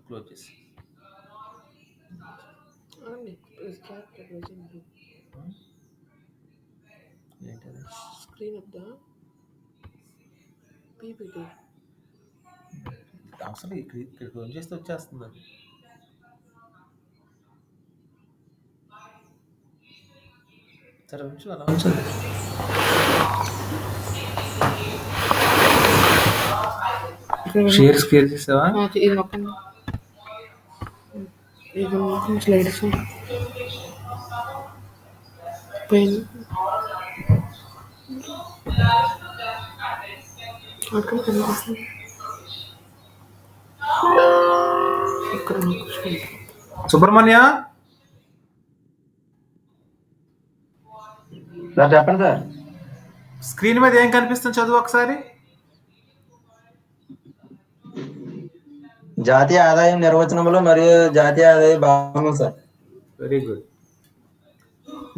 Close చేసి ఏంటది screen off the PPT అసలు ఇక్కడ క్లోజ్ చేస్తే వచ్చేస్తుంది అది. సరే ఉంచు అలా ఉంచు. షేర్ చేసావా? ఇది మొత్తం ఇది మొత్తం స్లైడ్స్ పైన అక్కడ కనిపిస్తుంది. ఇక్కడ సుబ్రహ్మణ్య సార్ చెప్పండి సార్. స్క్రీన్ మీద ఏం కనిపిస్తుంది చదువు ఒకసారి. జాతీయ ఆదాయం నిర్వచనములు మరియు జాతీయ ఆదాయ భావనలు సార్. Very good.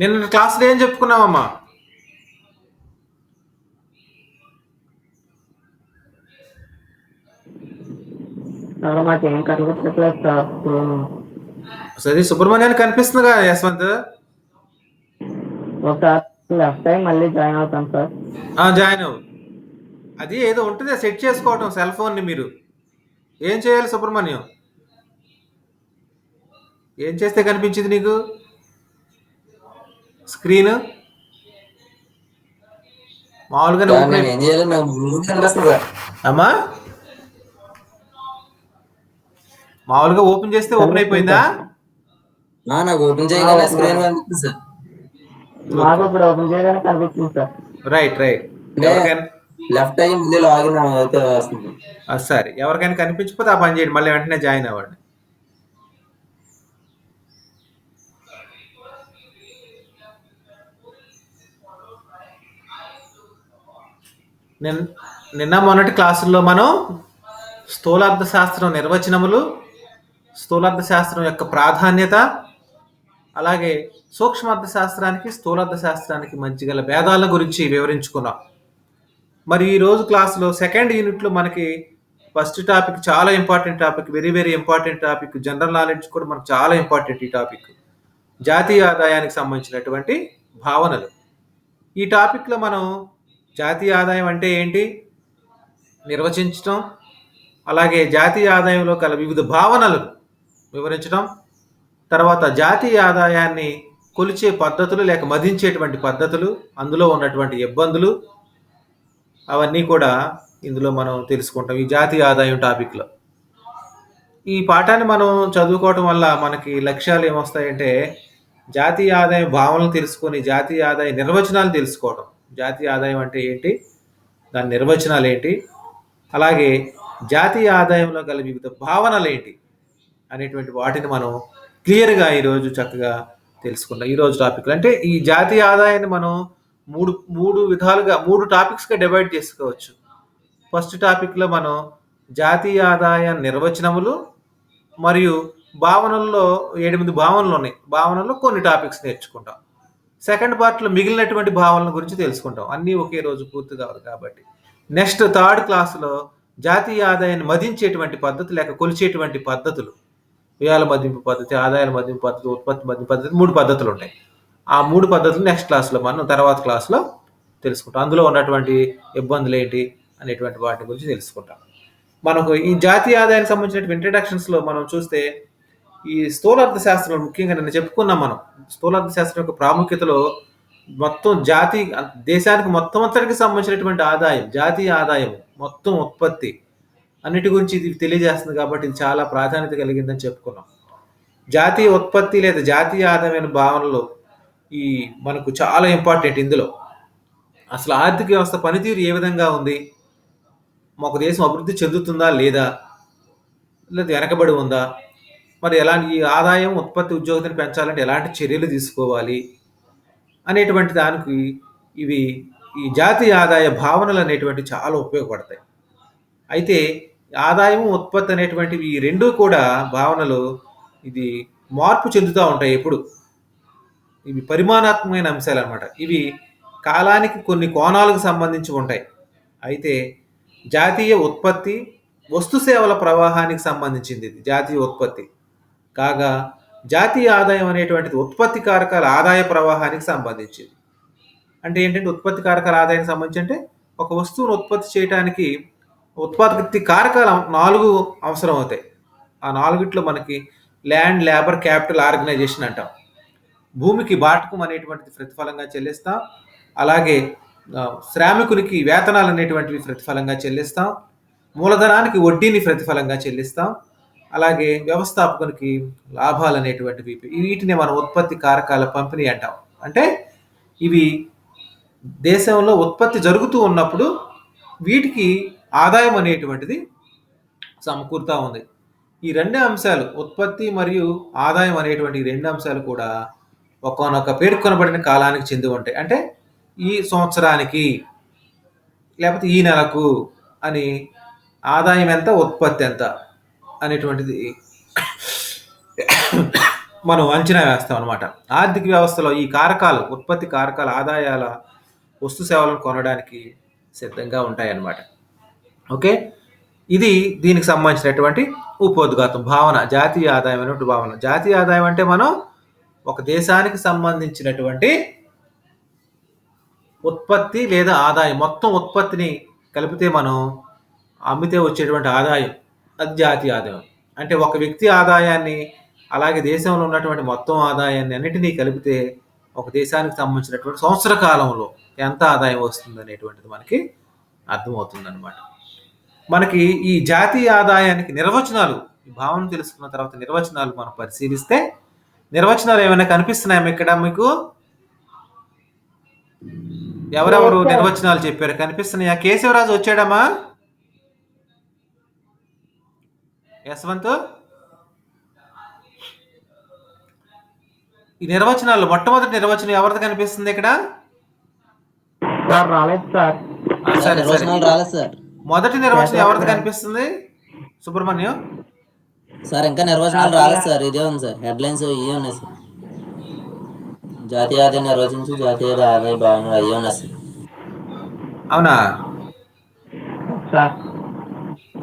నిన్న క్లాస్లో ఏం చెప్పుకున్నావమ్మా? మాకేం కనిపించట్లేదు సార్. సరే సుబ్రహ్మణ్యానికి కనిపిస్తుందిగా యశ్వంత్? ఒకసారి లెఫ్ట్ టైం మళ్ళీ జాయిన్ అవుతాం సార్. జాయిన్ అవ్వు. అది ఏదో ఉంటుంది సెట్ చేసుకోవటం సెల్ ఫోన్ని. మీరు ఏం చేయాలి సుబ్రహ్మణ్యం? ఏం చేస్తే కనిపించింది నీకు స్క్రీన్? మామూలుగా అమ్మా మామూలుగా ఓపెన్ చేస్తే ఓపెన్ అయిపోయిందా? నాకు ఓపెన్ చేయగానే స్క్రీన్ కనిపిస్తుంది సార్. నాకు ఇప్పుడు ఓపెన్ చేయగానే కనిపిస్తుంది సార్. Right right. లెఫ్ట్ అయ్యి మళ్ళీ లాగిన్ అయితే వస్తుంది. సరే, ఎవరికైనా కనిపించకపోతే ఆ పని చేయండి, మళ్ళీ వెంటనే జాయిన్ అవ్వండి. నిన్న మొన్నటి క్లాసుల్లో మనం స్థూలార్థ శాస్త్రం నిర్వచనములు, స్థూలార్థ శాస్త్రం యొక్క ప్రాధాన్యత, అలాగే సూక్ష్మార్థ శాస్త్రానికి స్థూలార్థ శాస్త్రానికి మధ్య గల భేదాల గురించి వివరించుకున్నాం. మరి ఈరోజు క్లాసులో సెకండ్ యూనిట్లో మనకి ఫస్ట్ టాపిక్ చాలా important topic, very very important topic. General knowledge కూడా మనకు చాలా ఇంపార్టెంట్ ఈ టాపిక్. జాతీయ ఆదాయానికి సంబంధించినటువంటి భావనలు. ఈ టాపిక్లో మనం జాతీయ ఆదాయం అంటే ఏంటి నిర్వచించడం, అలాగే జాతీయ ఆదాయంలో గల వివిధ భావనలను వివరించడం, తర్వాత జాతీయ ఆదాయాన్ని కొలిచే పద్ధతులు లేక మదించేటువంటి పద్ధతులు, అందులో ఉన్నటువంటి ఇబ్బందులు, అవన్నీ కూడా ఇందులో మనం తెలుసుకుంటాం ఈ జాతీయ ఆదాయం టాపిక్లో. ఈ పాఠాన్ని మనం చదువుకోవటం వల్ల మనకి లక్ష్యాలు ఏమొస్తాయంటే జాతీయ ఆదాయం భావనలు తెలుసుకొని జాతీయ ఆదాయ నిర్వచనాలు తెలుసుకోవడం. జాతీయ ఆదాయం అంటే ఏంటి, దాని నిర్వచనాలు ఏంటి, అలాగే జాతీయ ఆదాయంలో గల వివిధ భావనలు ఏంటి అనేటువంటి వాటిని మనం క్లియర్గా ఈరోజు చక్కగా తెలుసుకుంటాం. ఈరోజు టాపిక్లు అంటే ఈ జాతీయ ఆదాయాన్ని మనం మూడు విధాలుగా 3 టాపిక్స్గా డివైడ్ చేసుకోవచ్చు. ఫస్ట్ టాపిక్లో మనం జాతీయ ఆదాయ నిర్వచనములు మరియు భావనల్లో 8 భావనలు ఉన్నాయి. భావనల్లో కొన్ని టాపిక్స్ నేర్చుకుంటాం. సెకండ్ పార్ట్లో మిగిలినటువంటి భావనల గురించి తెలుసుకుంటాం. అన్నీ ఒకే రోజు పూర్తి కావాలి కాబట్టి. నెక్స్ట్ థర్డ్ క్లాసులో జాతీయ ఆదాయాన్ని మదించేటువంటి పద్ధతి లేక కొలిచేటువంటి పద్ధతులు, వ్యయాల మదింపు పద్ధతి, ఆదాయాల మదింపు పద్ధతి, ఉత్పత్తి మదింపు పద్ధతి, 3 పద్ధతులు ఉంటాయి. ఆ 3 పద్ధతులు నెక్స్ట్ క్లాస్లో మనం తర్వాత క్లాస్లో తెలుసుకుంటాం. అందులో ఉన్నటువంటి ఇబ్బందులు ఏంటి అనేటువంటి వాటి గురించి తెలుసుకుంటాం. మనకు ఈ జాతీయ ఆదాయానికి సంబంధించిన ఇంట్రడక్షన్స్లో మనం చూస్తే ఈ స్థూలార్థ శాస్త్రం ముఖ్యంగా నిన్న చెప్పుకున్నాం. మనం స్థూలార్థ శాస్త్రం యొక్క ప్రాముఖ్యతలో మొత్తం దేశానికి మొత్తం అంతటికి సంబంధించినటువంటి ఆదాయం, జాతీయ ఆదాయం, మొత్తం ఉత్పత్తి అన్నిటి గురించి ఇది తెలియజేస్తుంది కాబట్టి ఇది చాలా ప్రాధాన్యత కలిగిందని చెప్పుకున్నాం. జాతీయ ఉత్పత్తి లేదా జాతీయ ఆదాయమైన భావనలో ఈ మనకు చాలా ఇంపార్టెంట్. ఇందులో అసలు ఆర్థిక వ్యవస్థ పనితీరు ఏ విధంగా ఉంది, ఒక దేశం అభివృద్ధి చెందుతుందా లేదా వెనకబడి ఉందా, మరి ఎలాంటి ఈ ఆదాయం ఉత్పత్తి ఉద్యోగితను పెంచాలంటే ఎలాంటి చర్యలు తీసుకోవాలి అనేటువంటి దానికి ఇవి ఈ జాతీయ ఆదాయ భావనలు అనేటువంటి చాలా ఉపయోగపడతాయి. అయితే ఆదాయం ఉత్పత్తి అనేటువంటివి ఈ రెండూ కూడా భావనలు ఇది మార్పు చెందుతూ ఉంటాయి. ఎప్పుడు ఇవి పరిమాణాత్మకమైన అంశాలు అన్నమాట. ఇవి కాలానికి కొన్ని కోణాలకు సంబంధించి ఉంటాయి. అయితే జాతీయ ఉత్పత్తి వస్తు సేవల ప్రవాహానికి సంబంధించింది ఇది జాతీయ ఉత్పత్తి. కాగా జాతీయ ఆదాయం అనేటువంటిది ఉత్పత్తి కారకాల ఆదాయ ప్రవాహానికి సంబంధించింది. అంటే ఏంటంటే ఉత్పత్తి కారకాల ఆదాయానికి సంబంధించి అంటే ఒక వస్తువును ఉత్పత్తి చేయడానికి ఉత్పత్తి కారకాలు 4 అవసరం అవుతాయి. ఆ 4ట్లో మనకి ల్యాండ్, లేబర్, క్యాపిటల్, ఆర్గనైజేషన్ అంటాం. భూమికి బాటకం అనేటువంటిది ప్రతిఫలంగా చెల్లిస్తాం. అలాగే శ్రామికునికి వేతనాలు అనేటువంటివి ప్రతిఫలంగా చెల్లిస్తాం. మూలధనానికి వడ్డీని ప్రతిఫలంగా చెల్లిస్తాం. అలాగే వ్యవస్థాపకునికి లాభాలు అనేటువంటివి, వీటిని మనం ఉత్పత్తి కారకాల పంపిణీ అంటాం. అంటే ఇవి దేశంలో ఉత్పత్తి జరుగుతూ ఉన్నప్పుడు వీటికి ఆదాయం అనేటువంటిది సమకూరుతూ ఉంది. ఈ 2 అంశాలు, ఉత్పత్తి మరియు ఆదాయం అనేటువంటి 2 అంశాలు కూడా ఒకానొక పేర్కొనబడిన కాలానికి చెంది ఉంటాయి. అంటే ఈ సంవత్సరానికి లేకపోతే ఈ నెలకు అని ఆదాయం ఎంత, ఉత్పత్తి ఎంత అనేటువంటిది మనం అంచనా వేస్తాం అనమాట. ఆర్థిక వ్యవస్థలో ఈ కారకాలు, ఉత్పత్తి కారకాల ఆదాయాల వస్తు సేవలను కొనడానికి సిద్ధంగా ఉంటాయన్నమాట. ఓకే, ఇది దీనికి సంబంధించినటువంటి ఉపోద్ఘాతం భావన, జాతీయ ఆదాయం అనేటువంటి భావన. జాతీయ ఆదాయం అంటే మనం ఒక దేశానికి సంబంధించినటువంటి ఉత్పత్తి లేదా ఆదాయం, మొత్తం ఉత్పత్తిని కలిపితే మనం అమ్మితే వచ్చేటువంటి ఆదాయం, అది జాతీయ ఆదాయం. అంటే ఒక వ్యక్తి ఆదాయాన్ని అలాగే దేశంలో ఉన్నటువంటి మొత్తం ఆదాయాన్ని అన్నిటినీ కలిపితే ఒక దేశానికి సంబంధించినటువంటి సంవత్సర కాలంలో ఎంత ఆదాయం వస్తుంది అనేటువంటిది మనకి అర్థమవుతుంది అనమాట. మనకి ఈ జాతీయ ఆదాయానికి నిర్వచనాలు, ఈ భావన తెలుసుకున్న తర్వాత నిర్వచనాలు మనం పరిశీలిస్తే నిర్వచనాలు ఏమైనా కనిపిస్తున్నాయా ఇక్కడ మీకు? ఎవరెవరు నిర్వచనాలు చెప్పారు కనిపిస్తున్నాయా? కేశవరాజు వచ్చాడమ్మా? యశ్వంత్, ఈ నిర్వచనాలు మొట్టమొదటి నిర్వచనం ఎవరిది కనిపిస్తుంది ఇక్కడ? సార్ రాలేదు సార్. సరే నిర్వచనాలు రాలేదు సార్. మొదటి నిర్వచనం ఎవరిది కనిపిస్తుంది? సుబ్రహ్మణ్యం సార్ ఇంకా నిర్వచనాలు రాలేదు సార్. ఇదే ఉంది సార్, హెడ్లైన్స్ ఇవే ఉన్నాయి సార్. జాతీయ ఆదాయం నిర్వచించి జాతీయ ఆదాయ భావన అయ్యే ఉన్నాయి సార్. అవునా? సార్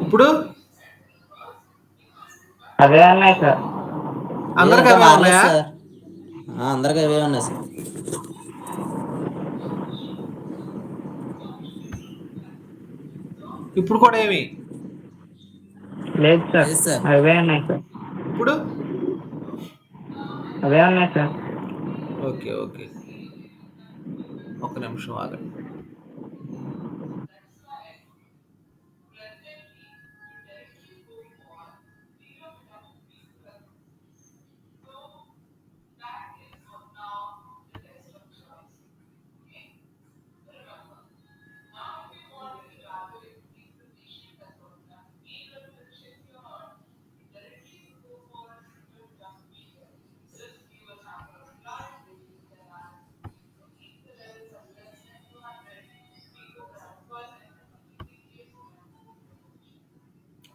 ఇప్పుడు అదే అన్నాయి సార్. అందరికీ ఇంకా అవే మారలేదు ఉన్నాయా? సార్. అందరికీ అవే ఉన్నాయి సార్. ఇప్పుడు కూడా ఏమి? లేదు సార్, లేదు సార్. అవే ఉన్నాయి సార్. ఇప్పుడు అవే ఉన్నాయి సార్. ఓకే ఓకే, ఒక నిమిషం ఆగండి.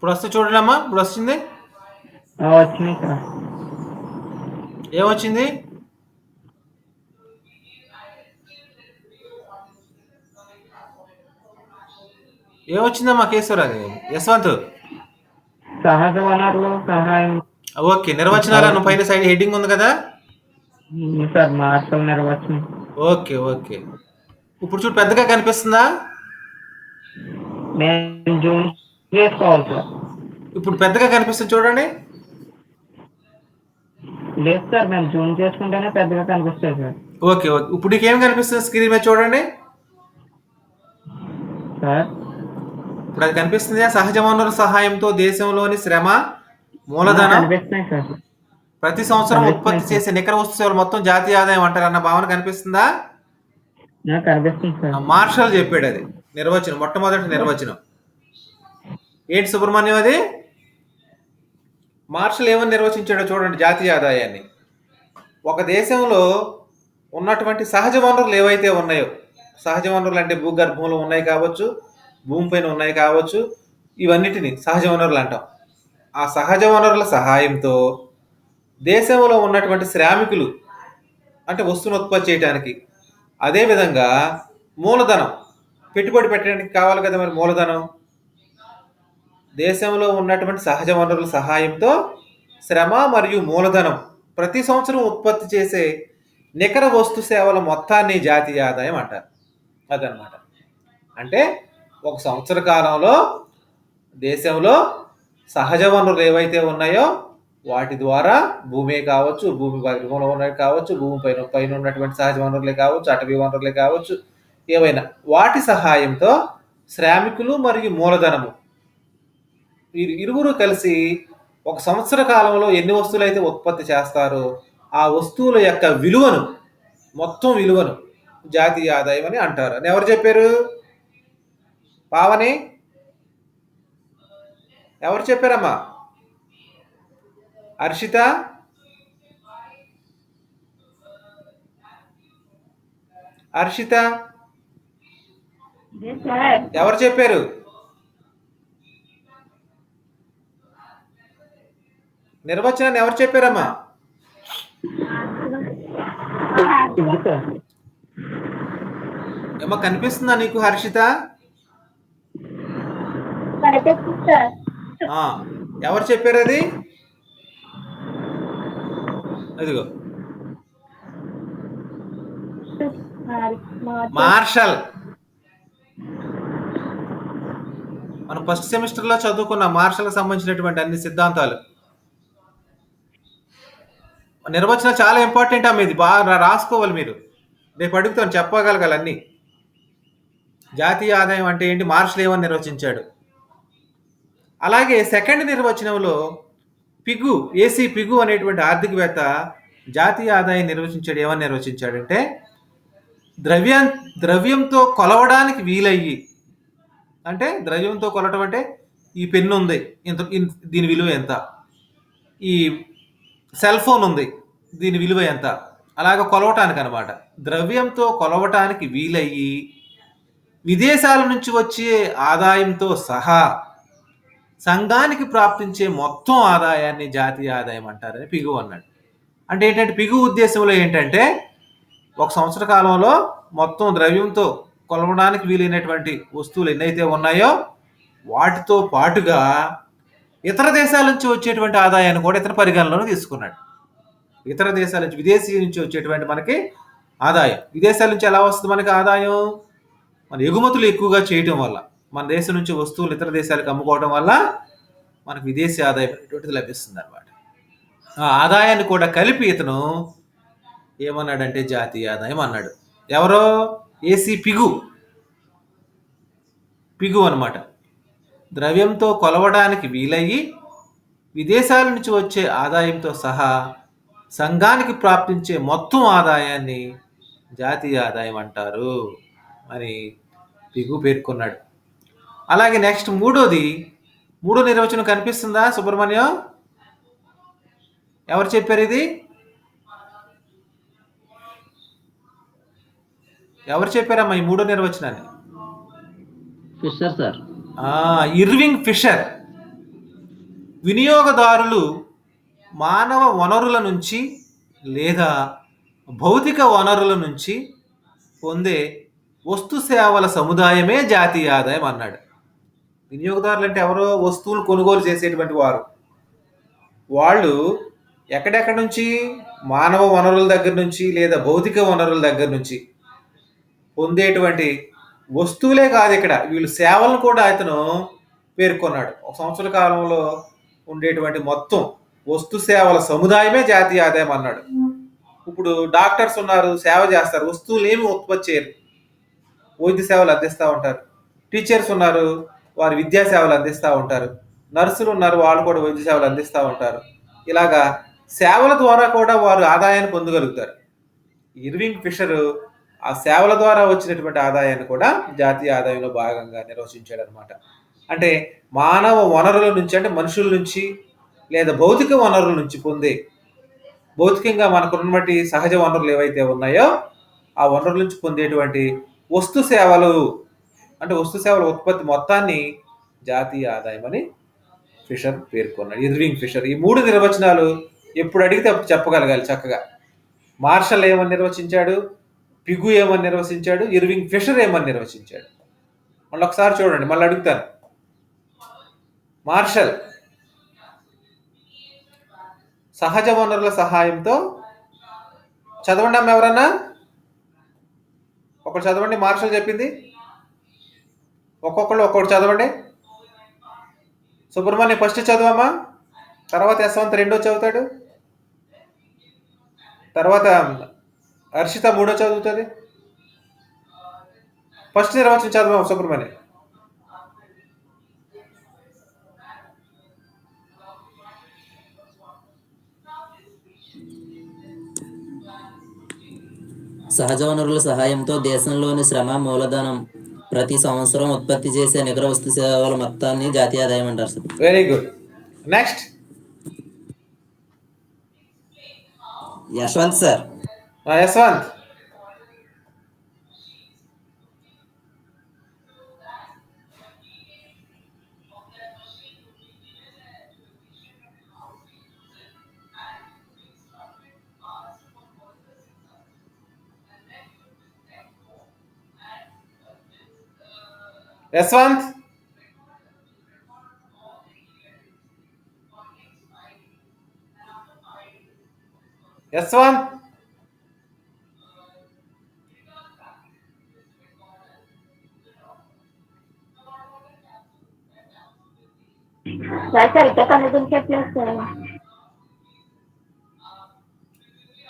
ఇప్పుడు వస్తే చూడండి అమ్మా, ఇప్పుడు వచ్చింది. వచ్చినాయి సార్. ఏమొచ్చింది? ఏమొచ్చిందమ్మా కేశవరాజు? యశ్వంత్, సహజ వనరులు సహాయం. ఓకే, నిర్వచనాలను పైన సైడ్ హెడ్డింగ్ ఉంది కదా సార్, మార్షల్ నిర్వచనం. ఓకే ఓకే, ఇప్పుడు చూడు పెద్దగా కనిపిస్తుందా? నేను జూమ్ చేసుకోవాలి సార్. ఇప్పుడు పెద్దగా కనిపిస్తుంది చూడండి. లేదు సార్, మేము జూమ్ చేసుకుంటేనే పెద్దగా కనిపిస్తుంది సార్. ఓకే ఓకే, ఇప్పుడు నీకు ఏం కనిపిస్తుంది స్క్రీన్ మీద చూడండి. సార్ ఇప్పుడు అది కనిపిస్తుంది. సహజ వనరుల సహాయంతో దేశంలోని శ్రమ, మూలధనం కనిపిస్తున్నాయి సార్. ప్రతి సంవత్సరం ఉత్పత్తి చేసే నికర వస్తు సేవలు మొత్తం జాతీయ ఆదాయం అంటారన్న భావన కనిపిస్తుందా? కనిపిస్తుంది సార్. మార్షల్ చెప్పాడు అది నిర్వచనం, మొట్టమొదటి నిర్వచనం. ఏంటి సుబ్రహ్మణ్యం అది? మార్షల్ ఏమని నిర్వచించాడో చూడండి. జాతీయ ఆదాయాన్ని ఒక దేశంలో ఉన్నటువంటి సహజ వనరులు ఏవైతే ఉన్నాయో, సహజ వనరులు అంటే భూగర్భంలో ఉన్నాయి కావచ్చు, భూమిపైన ఉన్నాయి కావచ్చు, ఇవన్నిటిని సహజ వనరులు అంటాం. ఆ సహజ వనరుల సహాయంతో దేశంలో ఉన్నటువంటి శ్రామికులు అంటే వస్తువును ఉత్పత్తి చేయడానికి, అదేవిధంగా మూలధనం పెట్టుబడి పెట్టడానికి కావాలి కదా మరి మూలధనం, దేశంలో ఉన్నటువంటి సహజ వనరుల సహాయంతో శ్రమ మరియు మూలధనం ప్రతి సంవత్సరం ఉత్పత్తి చేసే నికర వస్తు సేవల మొత్తాన్ని జాతీయ ఆదాయం అంటారు. అదనమాట. అంటే ఒక సంవత్సర కాలంలో దేశంలో సహజ వనరులు ఏవైతే ఉన్నాయో వాటి ద్వారా భూమే కావచ్చు, భూమి పరిధిలో ఉన్నవి కావచ్చు, భూమి పైన ఉన్నటువంటి సహజ వనరులే కావచ్చు, అటవీ వనరులే కావచ్చు, ఏవైనా వాటి సహాయంతో శ్రామికులు మరియు మూలధనము ఇరువురు కలిసి ఒక సంవత్సర కాలంలో ఎన్ని వస్తువులు అయితే ఉత్పత్తి చేస్తారో ఆ వస్తువుల యొక్క విలువను, మొత్తం విలువను జాతీయ ఆదాయం అని అంటారు. అని ఎవరు చెప్పారు? పావని ఎవరు చెప్పారమ్మా? హర్షిత, హర్షిత ఎవరు చెప్పారు? నిర్వచనాన్ని ఎవరు చెప్పారమ్మా? ఏమో కనిపిస్తుందా నీకు హర్షిత? ఎవరు చెప్పారు అది? అదిగో మార్షల్. మనం ఫస్ట్ సెమిస్టర్లో చదువుకున్న మార్షల్కి సంబంధించినటువంటి అన్ని సిద్ధాంతాలు. నిర్వచనం చాలా ఇంపార్టెంట్ అమ్మ, ఇది బాగా రాసుకోవాలి మీరు. రేపు అడుగుతాను, చెప్పగలగాలి అన్ని. జాతీయ ఆదాయం అంటే ఏంటి, మార్షల్ ఏమని నిర్వచించాడు. అలాగే సెకండ్ నిర్వచనంలో పిగు, ఏసీ పిగు అనేటువంటి ఆర్థికవేత్త జాతీయ ఆదాయం నిర్వచించాడు. ఏమని నిర్వచించాడంటే ద్రవ్యంతో కొలవడానికి వీలయ్యి, అంటే ద్రవ్యంతో కొలవటం అంటే ఈ పెన్ను ఉంది, దీని విలువ ఎంత, ఈ సెల్ ఫోన్ ఉంది, దీని విలువ ఎంత, అలాగ కొలవటానికి అనమాట. ద్రవ్యంతో కొలవటానికి వీలయ్యి విదేశాల నుంచి వచ్చే ఆదాయంతో సహా సంఘానికి ప్రాప్తించే మొత్తం ఆదాయాన్ని జాతీయ ఆదాయం అంటారని పిగు అన్నాడు. అంటే ఏంటంటే పిగు ఉద్దేశంలో ఏంటంటే ఒక సంవత్సర కాలంలో మొత్తం ద్రవ్యంతో కొలవడానికి వీలైనటువంటి వస్తువులు ఎన్నైతే ఉన్నాయో వాటితో పాటుగా ఇతర దేశాల నుంచి వచ్చేటువంటి ఆదాయాన్ని కూడా ఇతర పరిగణనలోకి తీసుకున్నాడు. ఇతర దేశాల నుంచి, విదేశీ నుంచి వచ్చేటువంటి మనకి ఆదాయం, విదేశాల నుంచి ఎలా వస్తుంది మనకి ఆదాయం? మన ఎగుమతులు ఎక్కువగా చేయటం వల్ల, మన దేశం నుంచి వస్తువులు ఇతర దేశాలకు అమ్ముకోవడం వల్ల మనకు విదేశీ ఆదాయం అనేటువంటిది లభిస్తుంది అనమాట. ఆ ఆదాయాన్ని కూడా కలిపి ఇతను ఏమన్నాడంటే జాతీయ ఆదాయం అన్నాడు. ఎవరో? ఏసీ పిగు అనమాట. ద్రవ్యంతో కొలవడానికి వీలయ్యి విదేశాల నుంచి వచ్చే ఆదాయంతో సహా సంఘానికి ప్రాప్తించే మొత్తం ఆదాయాన్ని జాతీయ ఆదాయం అంటారు అని పిగు పేర్కొన్నాడు. అలాగే నెక్స్ట్ మూడో నిర్వచనం కనిపిస్తుందా సుబ్రహ్మణ్యం? ఎవరు చెప్పారు ఇది? ఎవరు చెప్పారమ్మా ఈ మూడో నిర్వచనాన్ని? Fisher sir. Irving Fisher. వినియోగదారులు మానవ వనరుల నుంచి లేదా భౌతిక వనరుల నుంచి పొందే వస్తు సేవల సముదాయమే జాతీయ ఆదాయం అన్నాడు. వినియోగదారులు అంటే ఎవరో? వస్తువులు కొనుగోలు చేసేటువంటి వారు. వాళ్ళు ఎక్కడెక్కడి నుంచి? మానవ వనరుల దగ్గర నుంచి లేదా భౌతిక వనరుల దగ్గర నుంచి పొందేటువంటి వస్తువులే కాదు, ఇక్కడ వీళ్ళు సేవలను కూడా అతను పేర్కొన్నాడు. ఒక సంవత్సర కాలంలో ఉండేటువంటి మొత్తం వస్తు సేవల సముదాయమే జాతీయ ఆదాయం అన్నాడు. ఇప్పుడు డాక్టర్స్ ఉన్నారు, సేవ చేస్తారు, వస్తువులు ఏమి ఉత్పత్తి చేయరు, వైద్య సేవలు అందిస్తూ ఉంటారు. టీచర్స్ ఉన్నారు, వారు విద్యా సేవలు అందిస్తూ ఉంటారు. నర్సులు ఉన్నారు, వాళ్ళు కూడా వైద్య సేవలు అందిస్తూ ఉంటారు. ఇలాగా సేవల ద్వారా కూడా వారు ఆదాయాన్ని పొందగలుగుతారు. ఇర్వింగ్ ఫిషర్ ఆ సేవల ద్వారా వచ్చినటువంటి ఆదాయాన్ని కూడా జాతీయ ఆదాయంలో భాగంగా నిర్వచించాడు అనమాట. అంటే మానవ వనరుల నుంచి, అంటే మనుషుల నుంచి లేదా భౌతిక వనరుల నుంచి పొందే, భౌతికంగా మనకున్నటువంటి సహజ వనరులు ఏవైతే ఉన్నాయో ఆ వనరుల నుంచి పొందేటువంటి వస్తు సేవలు, అంటే వస్తు సేవల ఉత్పత్తి మొత్తాన్ని జాతీయ ఆదాయం అని ఫిషర్ పేర్కొన్నాడు. Irving Fisher. ఈ మూడు నిర్వచనాలు ఎప్పుడు అడిగితే అప్పుడు చెప్పగలగాలి చక్కగా. మార్షల్ ఏమని నిర్వచించాడు, పిగు ఏమని నిర్వచించాడు, ఇర్వింగ్ ఫిషర్ ఏమని నిర్వచించాడు. మళ్ళీ ఒకసారి చూడండి, మళ్ళీ అడుగుతాను. మార్షల్. సహజ వనరుల సహాయంతో చదవండి అమ్మ ఎవరన్నా ఒకటి చదవండి. మార్షల్ చెప్పింది ఒక్కొక్కళ్ళు ఒక్కొక్కటి చదవండి. సుబ్రహ్మణ్యం ఫస్ట్ చదవమ్మా, తర్వాత యశ్వంత్ రెండో చదువుతాడు, తర్వాత హర్షిత మూడో చదువుతుంది. ఫస్ట్ నిర్వచనం చదవమ్మా సుబ్రహ్మణ్యం. సహజ వనరుల సహాయంతో దేశంలోని శ్రమ మూలధనం ప్రతి సంవత్సరం ఉత్పత్తి చేసే నికర వస్తు సేవల మొత్తాన్ని జాతీయ ఆదాయం అంటారు sir. Very good. Next Yashwant sir. Yashwant. Yashwant. Yashwant.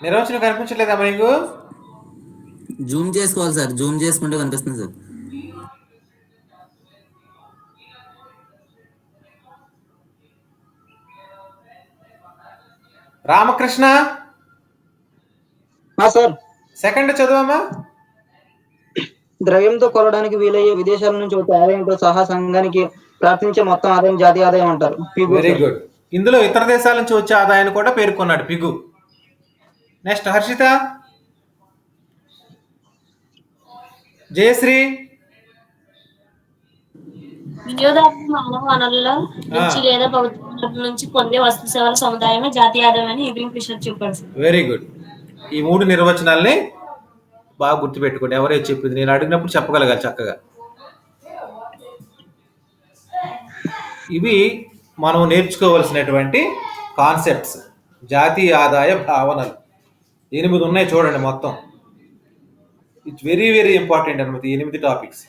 నిర్వచనం కనిపించట్లేదా మీకు? జూమ్ చేసుకోవాలి సార్, జూమ్ చేసుకుంటే కనిపిస్తుంది సార్. రామకృష్ణ సార్, సెకండ్ చదువమ్మా. ద్రవ్యంతో కొలడానికి వీలయ్యే విదేశాల నుంచి వచ్చే ఆదాయంతో సహా సంఘానికి ప్రాప్తించే మొత్తం ఆదాయం జాతీయ ఆదాయం అంటారు. Very good. ఇందులో ఇతర దేశాల నుంచి వచ్చే ఆదాయాన్ని కూడా పేర్కొన్నాడు, పిగు. నెక్స్ట్ హర్షిత. జయశ్రీ. వినియోగదారులు మానవ వనరుల నుంచి లేదా ప్రభుత్వ వనరుల నుంచి పొందే వస్తు సేవల సముదాయమే జాతీయ ఆదాయం అని ఇర్వింగ్ ఫిషర్ చెప్పారు సార్. Very good. ఈ మూడు నిర్వచనాల్ని బాగా గుర్తుపెట్టుకోండి. ఎవరైతే చెప్పింది నేను అడిగినప్పుడు చెప్పగలగాలి చక్కగా. ఇవి మనం నేర్చుకోవాల్సినటువంటి కాన్సెప్ట్స్, జాతీయ ఆదాయ భావనలు. 8 ఉన్నాయి చూడండి మొత్తం. ఇట్స్ వెరీ వెరీ ఇంపార్టెంట్ అనమాట. 8 టాపిక్స్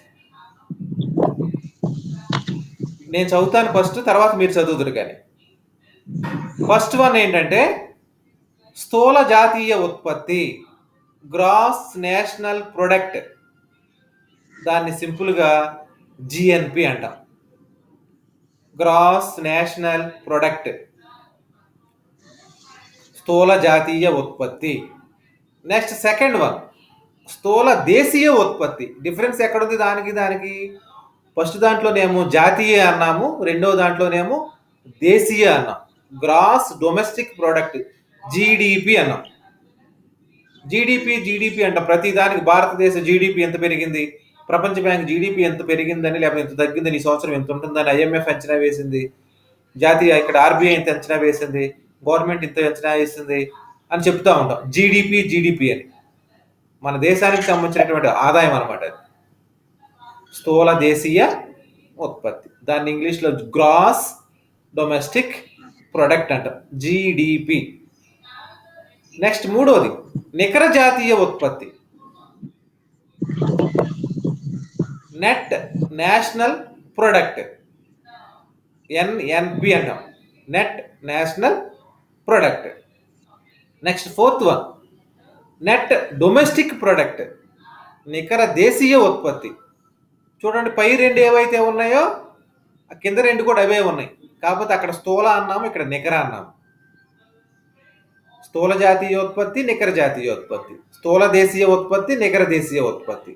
నేను చదువుతాను ఫస్ట్, తర్వాత మీరు చదువుదురు. కానీ ఫస్ట్ వన్ ఏంటంటే స్థూల జాతీయ ఉత్పత్తి, గ్రాస్ నేషనల్ ప్రొడక్ట్. దాన్ని సింపుల్గా జిఎన్పి అంటాం, గ్రాస్ నేషనల్ ప్రొడక్ట్, స్థూల జాతీయ ఉత్పత్తి. నెక్స్ట్ సెకండ్ వన్ స్థూల దేశీయ ఉత్పత్తి. డిఫరెన్స్ ఎక్కడుంది దానికి? ఫస్ట్ దాంట్లోనేమో జాతీయ అన్నాము, రెండో దాంట్లోనేమో దేశీయ అన్నాం. గ్రాస్ డొమెస్టిక్ ప్రోడక్ట్ జీడిపి అన్నాం. జీడిపి అంటాం ప్రతి దానికి. భారతదేశ జీడిపి ఎంత పెరిగింది, ప్రపంచ బ్యాంక్ జీడిపి ఎంత పెరిగిందని, లేకపోతే ఎంత తగ్గిందని, ఈ సంవత్సరం ఎంత ఉంటుందని ఐఎంఎఫ్ అంచనా వేసింది, జాతీయ ఇక్కడ ఆర్బీఐ ఇంత అంచనా వేసింది, గవర్నమెంట్ ఇంత అంచనా వేసింది అని చెప్తా ఉంటాం. జీడిపి అని మన దేశానికి సంబంధించినటువంటి ఆదాయం అనమాట. స్థూల దేశీయ ఉత్పత్తి, దాన్ని ఇంగ్లీష్లో గ్రాస్ డొమెస్టిక్ ప్రొడక్ట్ అంటాం, జీడిపి. నెక్స్ట్ మూడోది నికర జాతీయ ఉత్పత్తి, నెట్ నేషనల్ ప్రొడక్ట్, ఎన్ఎన్పి అంటాం, net national product. Next fourth one net domestic product, నికర దేశీయ ఉత్పత్తి. చూడండి పై రెండు ఏవైతే ఉన్నాయో కింద రెండు కూడా అవే ఉన్నాయి, కాకపోతే అక్కడ స్థూల అన్నాము, ఇక్కడ నికర అన్నాము. స్థూల జాతీయ ఉత్పత్తి, నికర జాతీయ ఉత్పత్తి, స్థూల దేశీయ ఉత్పత్తి, నికర దేశీయ ఉత్పత్తి,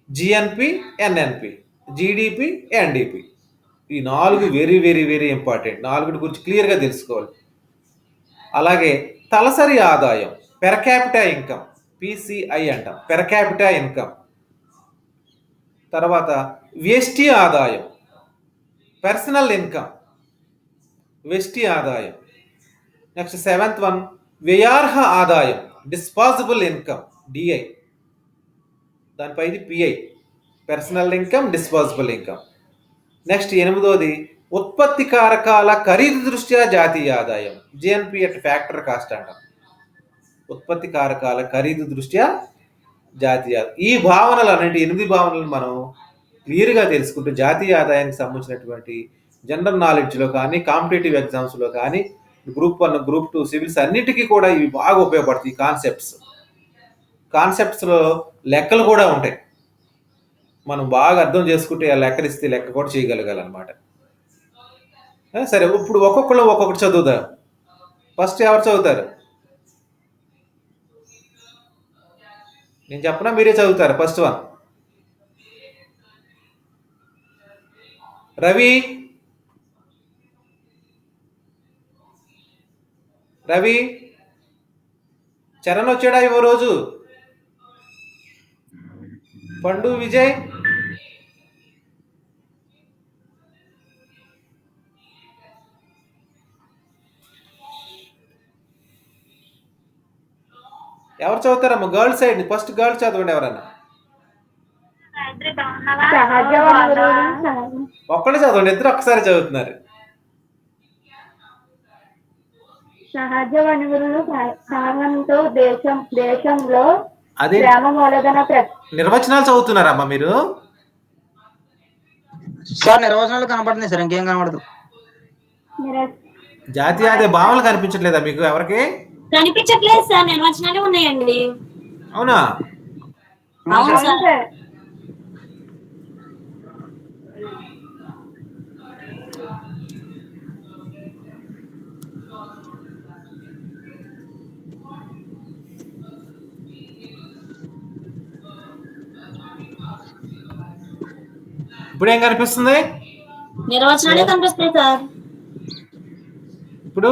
జిఎన్పి, ఎన్ఎన్పి, జీడిపి, ఎన్డిపి. ఈ 4 వెరీ వెరీ వెరీ ఇంపార్టెంట్. 4 గురించి క్లియర్గా తెలుసుకోవాలి. అలాగే తలసరి ఆదాయం, పెర్ క్యాపిటా ఇన్కమ్, పిసిఐ అంటాం, పెర్ క్యాపిటా ఇన్కమ్. తర్వాత వ్యష్టి ఆదాయం, పర్సనల్ ఇన్కమ్, వ్యష్టి ఆదాయం. నెక్స్ట్ 7th వన్ వ్యయార్హ ఆదాయం, డిస్పాజబుల్ ఇన్కమ్, డిఐ. దానిపై ఇది PI, personal income, disposable income. Next 8వది ఉత్పత్తి కారకాల ఖరీదు దృష్ట్యా జాతీయ ఆదాయం, జిఎన్పి అట్ ఫ్యాక్టర్ కాస్ట్ అంటాం. ఉత్పత్తి కారకాల ఖరీదు దృష్ట్యా జాతీయ, ఈ భావనలు అన్నిటి 8 భావనలు మనం క్లియర్గా తెలుసుకుంటే జాతీయ ఆదాయానికి సంబంధించినటువంటి జనరల్ నాలెడ్జ్లో కానీ, కాంపిటేటివ్ ఎగ్జామ్స్లో కానీ, గ్రూప్ 1, గ్రూప్ 2 సివిల్స్ అన్నిటికీ కూడా ఇవి బాగా ఉపయోగపడతాయి. కాన్సెప్ట్స్లో లెక్కలు కూడా ఉంటాయి. మనం బాగా అర్థం చేసుకుంటే ఆ లెక్కలు ఇస్తే లెక్క కూడా చేయగలగాలన్నమాట. సరే, ఇప్పుడు ఒక్కొక్కరు ఒక్కొక్కటి చదువుతారు. ఫస్ట్ ఎవరు చదువుతారు? నేను చెప్పనా మీరే చదువుతారు? First one Ravi. చరణ్ వచ్చాడా ఇవో రోజు? పండు, విజయ్, ఎవరు చదువుతారమ్మా? గర్ల్స్ సైడ్ ఫస్ట్ గర్ల్స్ చదవండి ఎవరన్నా. ఒక్కడే చదవండి, ఇద్దరు ఒక్కసారి చదువుతున్నారు. సహజ వనరులు సాగంతో దేశంలో అదే గ్రామ మూలధన నిర్వచనాలు చదువుతున్నారమ్మా మీరు? సార్ నిర్వచనాలు కనపడుతుంది సార్, ఇంకేం కనపడదు. జాతీయ ఆదాయ భావనలు కనిపించట్లేదా మీకు ఎవరికి? కనిపించట్లేదు సార్, నిర్వచనాలే ఉన్నాయండి. అవునా? అవును సార్. ఇప్పుడు ఏం కనిపిస్తుంది? నిర్వచనాలే కనిపిస్తాయి సార్. ఇప్పుడు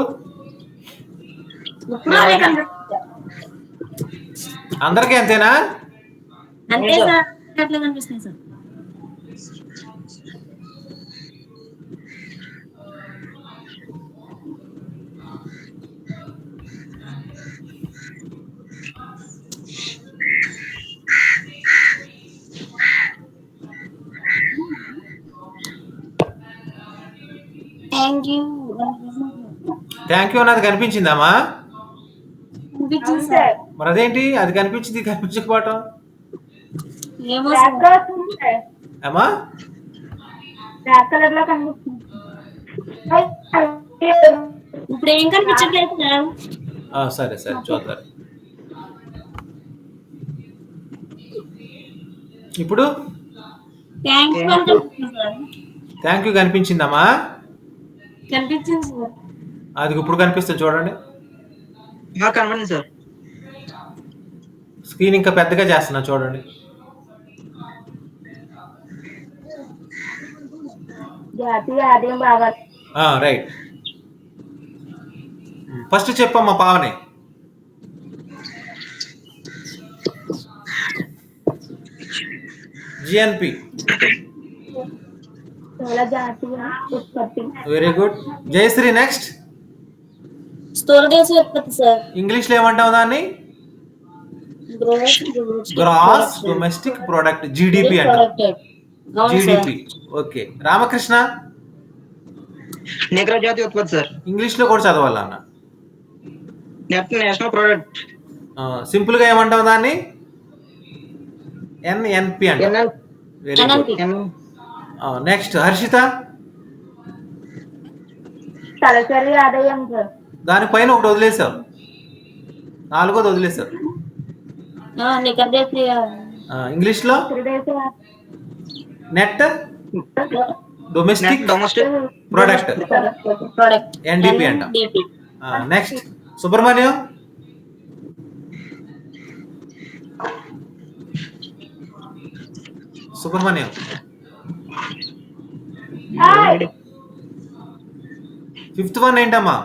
అందరికీ అంతేనా? అంతే సార్, అట్లా కనిపిస్తాయి సార్. థ్యాంక్ యూ అన్నది కనిపించిందమ్మా? కనిపించింది సార్. మరి అదేంటి అది కనిపించింది కనిపించకపోవటం? ఏమో అమ్మా ఇప్పుడు ఏం కనిపించట్లేదు సార్. సరే సరే చూద్దాం. ఇప్పుడు థ్యాంక్ యూ కనిపించిందమ్మా? కనిపించింది సార్. అది ఇప్పుడు కనిపిస్తుంది చూడండి. కనపడింది సార్. స్క్రీన్ ఇంకా పెద్దగా చేస్తున్నా చూడండి. జాతీయ ఆదాయం బాగా రైట్. ఫస్ట్ చెప్పమ్మా పావని. జిఎన్పి. జాతీయ ఉత్పత్తి. Very good. జయశ్రీ నెక్స్ట్. స్థూల దేశ ఉత్పత్తి సార్. ఇంగ్లీష్ లో ఏమంటావు దాన్ని? గ్రాస్ డొమెస్టిక్ ప్రొడక్ట్, జిడిపి అంటాం. జిడిపి. ఓకే. రామకృష్ణ. నికర జాతీయ ఉత్పత్తి సార్. ఇంగ్లీష్ లో కూడా చదవాలన్న. National product. సింపుల్ గా ఏమంటావు దాన్ని? ఎన్ఎన్పి అంటాం. Very good. నెక్స్ట్ హర్షిత. తలసరి ఆదాయం సార్. దానిపైన ఒకటి వదిలేసావు, 4వది వదిలేసావు. ఇంగ్లీష్ లో నెట్ డొమెస్టిక్ ప్రొడక్ట్, ఎన్డిపి అంటాం. Next Subrahmanyam. Subrahmanyam. Fifth one ఏంటమ్మా?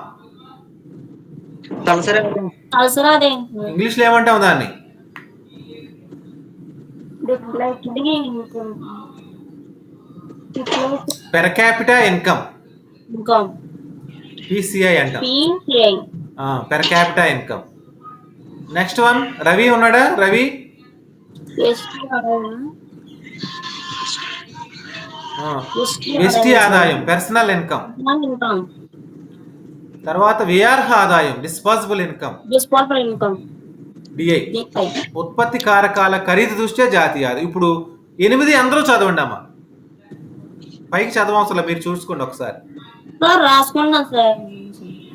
ఇంగ్లీష్ లో ఏమంటావు దాన్ని? పెర్ క్యాపిటా ఇన్కమ్, పిసిఐ అంటాం. Per capita income. Next one Ravi ఉన్నాడా? రవి. వ్యష్టి ఆదాయం పర్సనల్ ఇన్కమ్. ఇన్కమ్, తర్వాత వ్యయార్హ ఆదాయం డిస్పాజబుల్ ఇన్కమ్ డిస్పోజబుల్ ఇన్కమ్, డిఐ. ఉత్పత్తి కారకాల ఖరీదు దృష్ట్యా జాతీయ ఆదాయం. ఇప్పుడు 8 అందరూ చదవండి అమ్మా, పైకి చదవవసరం మీరు చూసుకోండి ఒకసారి. సార్ రాసుకున్నాం సార్.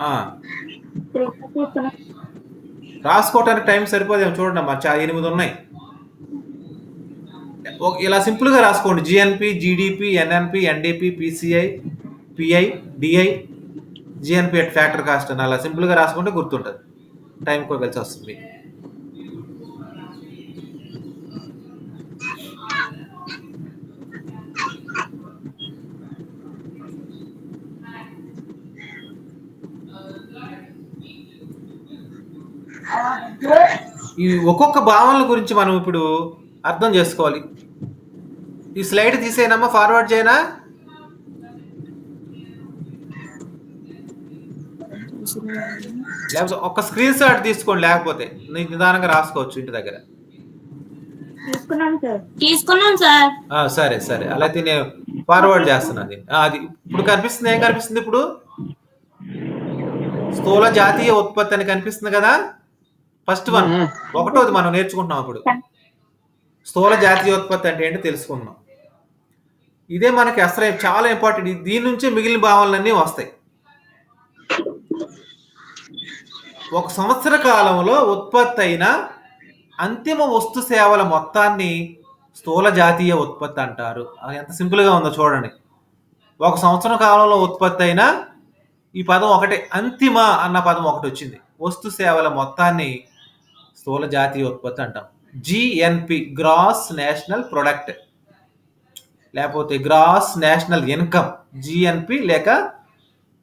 ఆ, తీసుకున్నాం. రాసుకోవటానికి టైం సరిపోదేమో చూడండి అమ్మా, 8 ఉన్నాయి. ఇలా సింపుల్ గా రాసుకోండి. GNP, GDP, NNP, NDP, PCI, pi, DI, GNP at factor cost అని అలా సింపుల్ గా రాసుకుంటే గుర్తుంటుంది, టైం కూడా కలిసి వస్తుంది. ఈ ఒక్కొక్క భావనల గురించి మనం ఇప్పుడు అర్థం చేసుకోవాలి. ఈ స్లైడ్ తీసేయనమ్మా, ఫార్వర్డ్ చేయనా? లేకపోతే ఒక స్క్రీన్ షాట్ తీసుకోండి, లేకపోతే నీకు నిదానంగా రాసుకోవచ్చు ఇంటి దగ్గర. తీసుకున్నాం సార్. సరే సరే, అలా అయితే నేను ఫార్వర్డ్ చేస్తున్నాను. అది ఇప్పుడు కనిపిస్తుంది. ఏం కనిపిస్తుంది ఇప్పుడు? స్థూల జాతీయ ఉత్పత్తి అని కనిపిస్తుంది కదా. ఫస్ట్ వన్, ఒకటోది మనం నేర్చుకుంటున్నాం ఇప్పుడు. స్థూల జాతీయ ఉత్పత్తి అంటే ఏంటో తెలుసుకుందాం. ఇదే మనకి అసలు చాలా ఇంపార్టెంట్. దీని నుంచే మిగిలిన భావనలన్నీ వస్తాయి. ఒక సంవత్సర కాలంలో ఉత్పత్తి అయిన అంతిమ వస్తు సేవల మొత్తాన్ని స్థూల జాతీయ ఉత్పత్తి అంటారు. అది ఎంత సింపుల్గా ఉందో చూడండి. ఒక సంవత్సరం కాలంలో ఉత్పత్తి అయిన, ఈ పదం ఒకటే, అంతిమ అన్న పదం ఒకటి వచ్చింది. వస్తు సేవల మొత్తాన్ని స్థూల జాతీయ ఉత్పత్తి అంటాం. జిఎన్పి, గ్రాస్ నేషనల్ ప్రొడక్ట్, లేకపోతే గ్రాస్ నేషనల్ ఇన్కమ్. జిఎన్పి లేక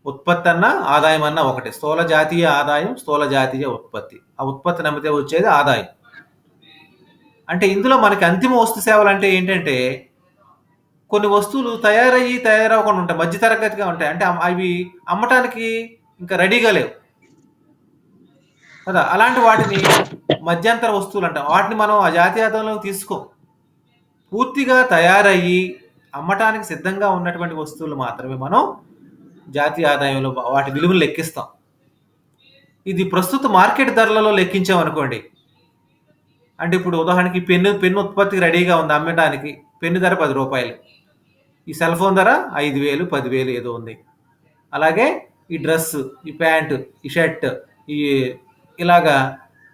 ఉత్పత్తి అన్న ఆదాయం అన్న ఒకటి. స్థూల జాతీయ ఆదాయం, స్థూల జాతీయ ఉత్పత్తి. ఆ ఉత్పత్తి నమ్మితే వచ్చేది ఆదాయం. అంటే ఇందులో మనకి అంతిమ వస్తు సేవలు అంటే ఏంటంటే, కొన్ని వస్తువులు తయారవ్వకుండా ఉంటాయి, మధ్య తరగతిగా ఉంటాయి. అంటే అవి అమ్మటానికి ఇంకా రెడీగా లేవు కదా, అలాంటి వాటిని మధ్యంతర వస్తువులు అంటాం. వాటిని మనం ఆ జాతీయ ఆదాయంలోకి తీసుకో. పూర్తిగా తయారయ్యి అమ్మటానికి సిద్ధంగా ఉన్నటువంటి వస్తువులు మాత్రమే మనం జాతీయ ఆదాయంలో వాటి విలువలు లెక్కిస్తాం. ఇది ప్రస్తుత మార్కెట్ ధరలలో లెక్కించామనుకోండి. అంటే ఇప్పుడు ఉదాహరణకి పెన్ను ఉత్పత్తికి రెడీగా ఉంది అమ్మటానికి. పెన్ను ధర 10 రూపాయలు. ఈ సెల్ ఫోన్ ధర 5,000, 10,000 ఏదో ఉంది. అలాగే ఈ డ్రెస్, ఈ ప్యాంటు, ఈ షర్ట్, ఈ ఇలాగా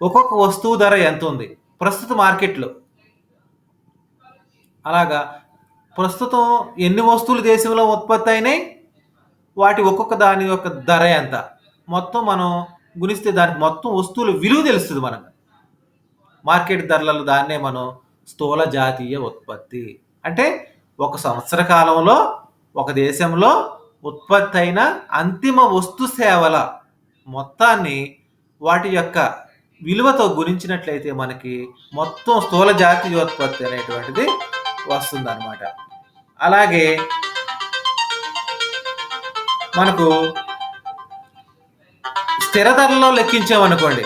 ఒక్కొక్క వస్తువు ధర ఎంత ఉంది ప్రస్తుత మార్కెట్లో. అలాగా ప్రస్తుతం ఎన్ని వస్తువులు దేశంలో ఉత్పత్తి అయినాయి, వాటి ఒక్కొక్క దాని యొక్క ధర ఎంత, మొత్తం మనం గుణిస్తే దానికి మొత్తం వస్తువుల విలువ తెలుస్తుంది మనకు. మార్కెట్ ధరలలో దాన్నే మనం స్థూల జాతీయ ఉత్పత్తి అంటే, ఒక సంవత్సర కాలంలో ఒక దేశంలో ఉత్పత్తి అయిన అంతిమ వస్తు సేవల మొత్తాన్ని వాటి యొక్క విలువతో గుణించినట్లయితే మనకి మొత్తం స్థూల జాతీయోత్పత్తి అనేటువంటిది వస్తుందన్నమాట. అలాగే మనకు స్థిర ధరల్లో లెక్కించామనుకోండి.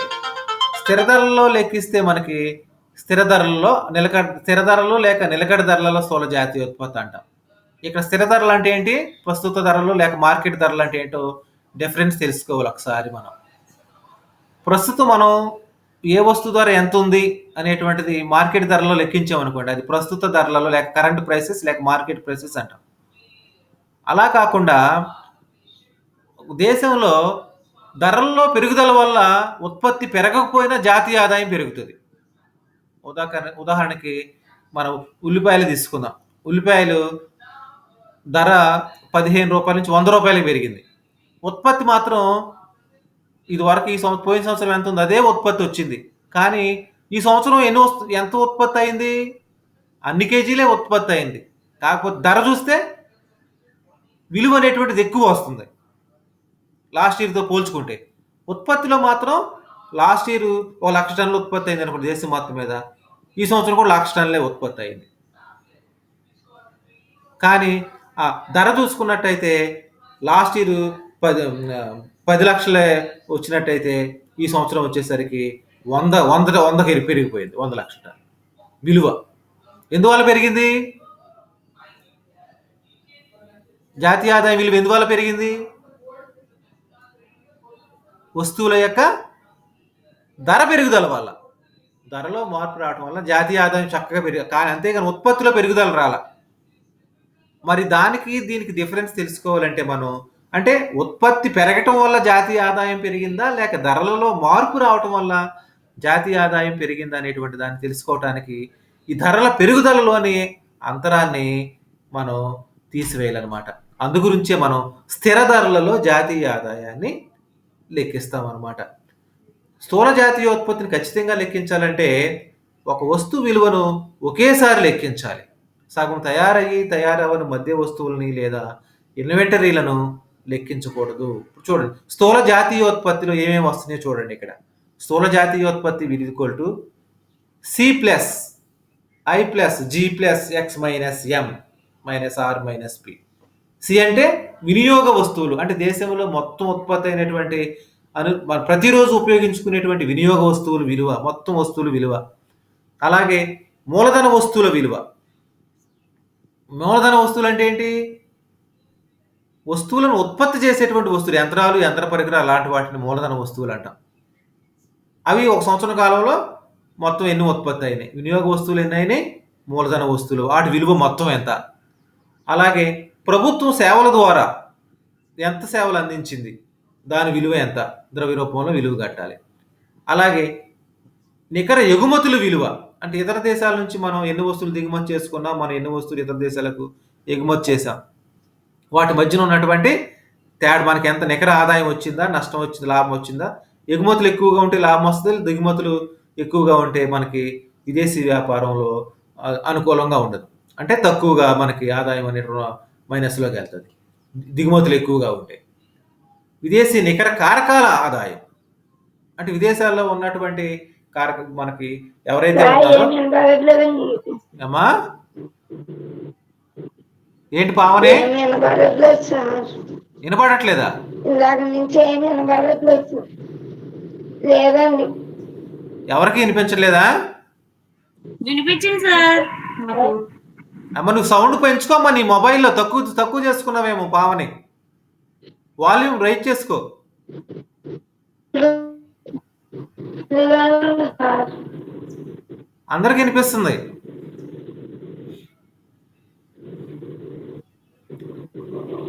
స్థిర ధరల్లో లెక్కిస్తే మనకి స్థిర ధరలు లేక నిలకడ ధరలలో స్థూల జాతీయోత్పత్తి అంటాం. ఇక్కడ స్థిర ధరలు అంటే ఏంటి, ప్రస్తుత ధరలు లేక మార్కెట్ ధరలు అంటే ఏంటో డిఫరెన్స్ తెలుసుకోవాలి ఒకసారి. మనం ప్రస్తుతం మనం ఏ వస్తువు ధర ఎంత ఉంది అనేటువంటిది మార్కెట్ ధరలో లెక్కించామనుకోండి, అది ప్రస్తుత ధరలలో లేక కరెంట్ ప్రైసెస్ లేక మార్కెట్ ప్రైసెస్ అంటాం. అలా కాకుండా దేశంలో ధరల్లో పెరుగుదల వల్ల ఉత్పత్తి పెరగకపోయినా జాతీయ ఆదాయం పెరుగుతుంది. ఉదాహరణకి మనం ఉల్లిపాయలు తీసుకుందాం. ఉల్లిపాయలు ధర 15 రూపాయల నుంచి 100 రూపాయలకి పెరిగింది. ఉత్పత్తి మాత్రం ఇది వరకు పోయిన సంవత్సరం ఎంత ఉంది అదే ఉత్పత్తి వచ్చింది. కానీ ఈ సంవత్సరం ఎంత ఉత్పత్తి అయింది, అన్ని కేజీలే ఉత్పత్తి అయింది. కాకపోతే ధర చూస్తే విలువ అనేటువంటిది ఎక్కువ వస్తుంది లాస్ట్ ఇయర్తో పోల్చుకుంటే. ఉత్పత్తిలో మాత్రం లాస్ట్ ఇయర్ 1,00,000 టన్నులు ఉత్పత్తి అయింది అనుకోండి దేశం మొత్తం మీద, ఈ సంవత్సరం కూడా 1,00,000 టన్నులే ఉత్పత్తి అయింది. కానీ ఆ ధర చూసుకున్నట్టయితే లాస్ట్ ఇయర్ 10 లక్షలే వచ్చినట్టయితే ఈ సంవత్సరం వచ్చేసరికి 100కి పెరిగిపోయింది. 100 లక్షల టన్ను విలువ ఎందువల్ల పెరిగింది? జాతీయ ఆదాయం విలువ ఎందువల్ల పెరిగింది? వస్తువుల యొక్క ధర పెరుగుదల వల్ల. ధరలో మార్పు రావటం వల్ల జాతీయ ఆదాయం చక్కగా కానీ అంతేగాని ఉత్పత్తిలో పెరుగుదల రాల. మరి దీనికి డిఫరెన్స్ తెలుసుకోవాలంటే మనం అంటే ఉత్పత్తి పెరగటం వల్ల జాతీయ ఆదాయం పెరిగిందా, లేక ధరలలో మార్పు రావటం వల్ల జాతీయ ఆదాయం పెరిగిందా అనేటువంటి దాన్ని తెలుసుకోవటానికి ఈ ధరల పెరుగుదలలోని అంతరాన్ని మనం తీసివేయాలన్నమాట. అందుగురించే మనం స్థిర ధరలలో జాతీయ ఆదాయాన్ని లెక్కిస్తామన్నమాట. స్థూల జాతీయోత్పత్తిని ఖచ్చితంగా లెక్కించాలంటే ఒక వస్తువు విలువను ఒకేసారి లెక్కించాలి. సగం తయారవని మధ్య వస్తువులని లేదా ఇన్వెంటరీలను లెక్కించకూడదు. చూడండి, స్థూల జాతీయోత్పత్తిలో ఏమేమి వస్తున్నాయో చూడండి. ఇక్కడ స్థూల జాతీయోత్పత్తి equal to C plus I plus G plus X minus M minus R minus P. C అంటే వినియోగ వస్తువులు, అంటే దేశంలో మొత్తం ఉత్పత్తి అయినటువంటి ప్రతిరోజు ఉపయోగించుకునేటువంటి వినియోగ వస్తువుల విలువ, మొత్తం వస్తువుల విలువ. అలాగే మూలధన వస్తువుల విలువ. మూలధన వస్తువులు అంటే ఏంటి? వస్తువులను ఉత్పత్తి చేసేటువంటి వస్తువులు, యంత్రాలు, యంత్ర పరికరాలు, అలాంటి వాటిని మూలధన వస్తువులు అంటాం. అవి ఒక సంవత్సరం కాలంలో మొత్తం ఎన్ని ఉత్పత్తి అయినాయి, వినియోగ వస్తువులు ఎన్ని అయినాయి, మూలధన వస్తువులు, వాటి విలువ మొత్తం ఎంత. అలాగే ప్రభుత్వం సేవల ద్వారా ఎంత సేవలు అందించింది, దాని విలువ ఎంత, ద్రవ్య రూపంలో విలువ కట్టాలి. అలాగే నికర ఎగుమతుల విలువ, అంటే ఇతర దేశాల నుంచి మనం ఎన్ని వస్తువులు దిగుమతి చేసుకున్నాం, మనం ఎన్ని వస్తువులు ఇతర దేశాలకు ఎగుమతి చేసాం, వాటి మధ్యన ఉన్నటువంటి తేడా, మనకి ఎంత నికర ఆదాయం వచ్చిందా, నష్టం వచ్చిందా, లాభం వచ్చిందా. ఎగుమతులు ఎక్కువగా ఉంటే లాభం వస్తుంది, దిగుమతులు ఎక్కువగా ఉంటే మనకి విదేశీ వ్యాపారంలో అనుకూలంగా ఉండదు, అంటే తక్కువగా మనకి ఆదాయం అనే మైనస్లోకి వెళ్తుంది దిగుమతులు ఎక్కువగా ఉంటే. విదేశీ నికర కారకాల ఆదాయం, అంటే విదేశాల్లో ఉన్నటువంటి మనకి ఎవరైతే ఉన్నారో. అమ్మా ఏంటి పావనే, వినపడట్లేదా? లేదండి. ఎవరికి వినిపించట్లేదా? వినిపించింది సార్. అమ్మ నువ్వు సౌండ్ పెంచుకోమ్మా, నీ మొబైల్లో తక్కువ చేసుకున్నావేమో పావని. వాల్యూమ్ రైట్ చేసుకో. అందరికి వినిపిస్తుంది.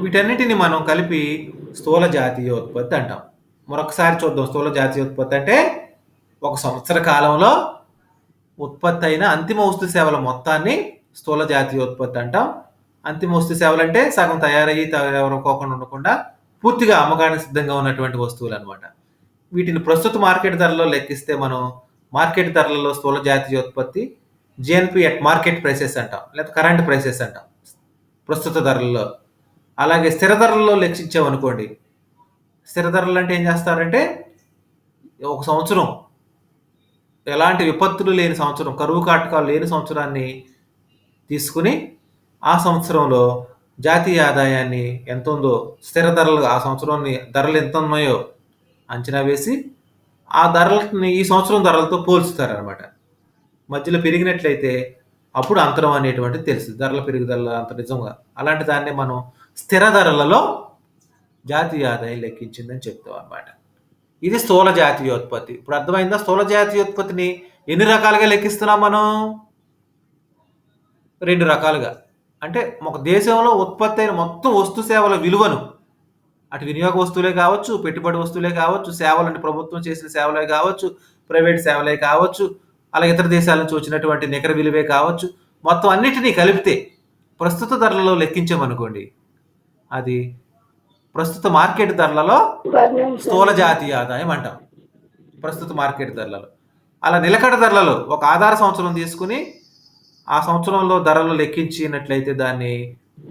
వీటన్నిటిని మనం కలిపి స్థూల జాతీయోత్పత్తి అంటాం. మరొకసారి చూద్దాం. స్థూల జాతీయోత్పత్తి అంటే ఒక సంవత్సర కాలంలో ఉత్పత్తి అయిన అంతిమ వస్తు సేవల మొత్తాన్ని స్థూల జాతీయోత్పత్తి అంటాం. అంతిమ వస్తు సేవలు అంటే సగం తయారవ్వకోకుండా ఉండకుండా పూర్తిగా అమ్మకానికి సిద్ధంగా ఉన్నటువంటి వస్తువులు అనమాట. వీటిని ప్రస్తుత మార్కెట్ ధరలో లెక్కిస్తే మనం మార్కెట్ ధరలలో స్థూల జాతీయోత్పత్తి జిఎన్పి అట్ మార్కెట్ ప్రైసెస్ అంటాం, లేదా కరెంట్ ప్రైసెస్ అంటాం ప్రస్తుత ధరల్లో. అలాగే స్థిర ధరల్లో లెక్కించామనుకోండి, స్థిర ధరలు అంటే ఏం చేస్తారంటే ఒక సంవత్సరం ఎలాంటి విపత్తులు లేని సంవత్సరం, కరువు కాటకాలు లేని సంవత్సరాన్ని తీసుకుని ఆ సంవత్సరంలో జాతీయ ఆదాయాన్ని ఎంత ఉందో, స్థిర ధరలు ఆ సంవత్సరాన్ని ధరలు ఎంత ఉన్నాయో అంచనా వేసి ఆ ధరలని ఈ సంవత్సరం ధరలతో పోల్చుతారనమాట. మధ్యలో పెరిగినట్లయితే అప్పుడు అంతరం అనేటువంటిది తెలుస్తుంది, ధరల పెరుగుదల అంత నిజంగా. అలాంటి దాన్ని మనం స్థిర ధరలలో జాతీయ ఆదాయం లెక్కించిందని చెప్తాం అన్నమాట. ఇది స్థూల జాతీయోత్పత్తి. ఇప్పుడు అర్థమైందా? స్థూల జాతీయోత్పత్తిని ఎన్ని రకాలుగా లెక్కిస్తున్నాం మనం? 2 రకాలుగా. అంటే ఒక దేశంలో ఉత్పత్తి అయిన మొత్తం వస్తు సేవల విలువను, అటు వినియోగ వస్తువులే కావచ్చు, పెట్టుబడి వస్తువులే కావచ్చు, సేవలు అంటే ప్రభుత్వం చేసిన సేవలే కావచ్చు, ప్రైవేట్ సేవలే కావచ్చు, అలాగే ఇతర దేశాల నుంచి వచ్చినటువంటి నికర విలువే కావచ్చు, మొత్తం అన్నిటినీ కలిపితే ప్రస్తుత ధరలలో లెక్కించామనుకోండి, అది ప్రస్తుత మార్కెట్ ధరలలో స్థూల జాతీయ ఆదాయం అంటాం. ప్రస్తుత మార్కెట్ ధరలలో. అలా నిలకడ ధరలలో ఒక ఆధార సంవత్సరం తీసుకుని ఆ సంవత్సరంలో ధరలు లెక్కించినట్లయితే దాన్ని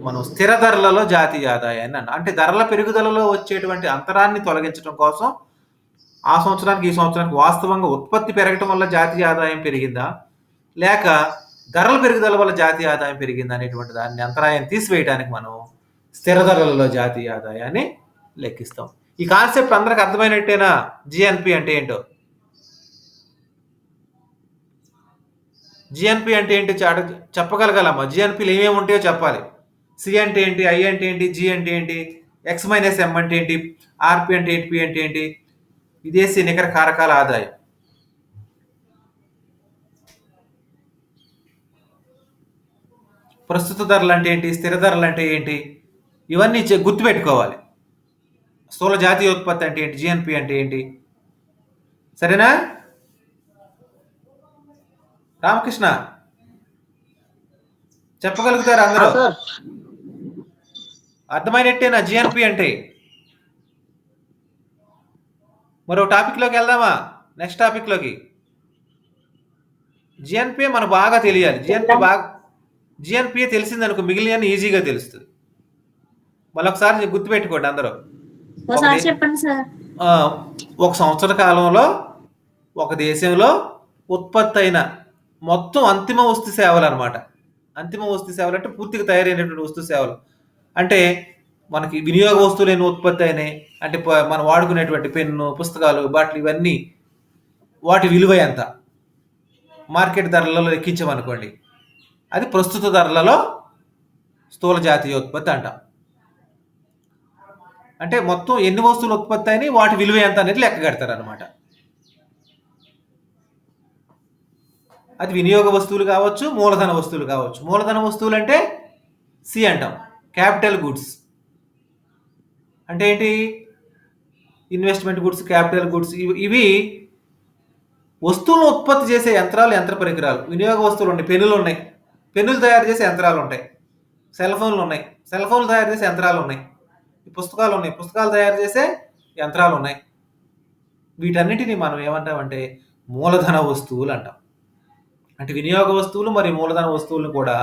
మనం స్థిర ధరలలో జాతీయ ఆదాయాన్ని అన్నాం. అంటే ధరల పెరుగుదలలో వచ్చేటువంటి అంతరాన్ని తొలగించడం కోసం ఆ సంవత్సరానికి ఈ సంవత్సరానికి వాస్తవంగా ఉత్పత్తి పెరగటం వల్ల జాతీయ ఆదాయం పెరిగిందా, లేక ధరల పెరుగుదల వల్ల జాతీయ ఆదాయం పెరిగిందా అనేటువంటి దాన్ని అంతరాయాన్ని తీసివేయడానికి మనం స్థిర ధరలలో జాతీయ ఆదాయాన్ని లెక్కిస్తాం. ఈ కాన్సెప్ట్ అందరికి అర్థమైనట్టేనా? జిఎన్పి అంటే ఏంటో, జిఎన్పి అంటే ఏంటి చెప్పగలగాలమ్మా. జిఎన్పిలు ఏమేమి ఉంటాయో చెప్పాలి. సి అంటే ఏంటి, ఐ అంటే ఏంటి, జి అంటే ఏంటి, ఎక్స్ మైనస్ ఎం అంటే ఏంటి, ఆర్పి అంటే ఏంటి, పి అంటే ఏంటి. విదేశీ నికర కారకాల ఆదాయం. ప్రస్తుత ధరలు అంటే ఏంటి, స్థిర ధరలు అంటే ఏంటి, ఇవన్నీ గుర్తుపెట్టుకోవాలి. స్థూల జాతీయ ఉత్పత్తి అంటే ఏంటి, జిఎన్పి అంటే ఏంటి. సరేనా రామకృష్ణ? చెప్పగలుగుతారు అందరూ? సార్ అర్థమైనట్టేనా జిఎన్పి అంటే? మరో టాపిక్లోకి వెళ్దామా? నెక్స్ట్ టాపిక్లోకి. జిఎన్పి మనకు బాగా తెలియాలి. జిఎన్పి తెలిసిందనుకో మిగిలిన ఈజీగా తెలుస్తుంది. మళ్ళొకసారి గుర్తుపెట్టుకోండి అందరూ. ఒకసారి చెప్పండి సార్. ఒక సంవత్సర కాలంలో ఒక దేశంలో ఉత్పత్తి అయిన మొత్తం అంతిమ వస్తు సేవలు అనమాట. అంతిమ వస్తు సేవలు అంటే పూర్తిగా తయారైనటువంటి వస్తు సేవలు. అంటే మనకి వినియోగ వస్తువులు ఎన్ని ఉత్పత్తి అయినాయి అంటే మనం వాడుకునేటువంటి పెన్ను, పుస్తకాలు, బట్టలు, ఇవన్నీ వాటి విలువ ఎంత మార్కెట్ ధరలలో లెక్కించామనుకోండి, అది ప్రస్తుత ధరలలో స్థూల జాతీయ ఉత్పత్తి అంటాం. అంటే మొత్తం ఎన్ని వస్తువులు ఉత్పత్తి అయినాయి, వాటి విలువ ఎంత అనేది లెక్క కడతారు అనమాట. అది వినియోగ వస్తువులు కావచ్చు, మూలధన వస్తువులు కావచ్చు. మూలధన వస్తువులు అంటే సి అంటాం, క్యాపిటల్ గుడ్స్. అంటే ఏంటి, ఇన్వెస్ట్మెంట్ గుడ్స్, క్యాపిటల్ గుడ్స్. ఇవి వస్తువులను ఉత్పత్తి చేసే యంత్రాలు, యంత్ర పరికరాలు. వినియోగ వస్తువులు ఉన్నాయి, పెన్నులు ఉన్నాయి, పెన్నులు తయారు చేసే యంత్రాలు ఉంటాయి. సెల్ ఫోన్లు ఉన్నాయి, సెల్ ఫోన్లు తయారు చేసే యంత్రాలు ఉన్నాయి. పుస్తకాలు ఉన్నాయి, పుస్తకాలు తయారు చేసే యంత్రాలు ఉన్నాయి. వీటన్నిటిని మనం ఏమంటామంటే మూలధన వస్తువులు అంటాం. అంటే వినియోగ వస్తువులు మరియు మూలధన వస్తువులను కూడా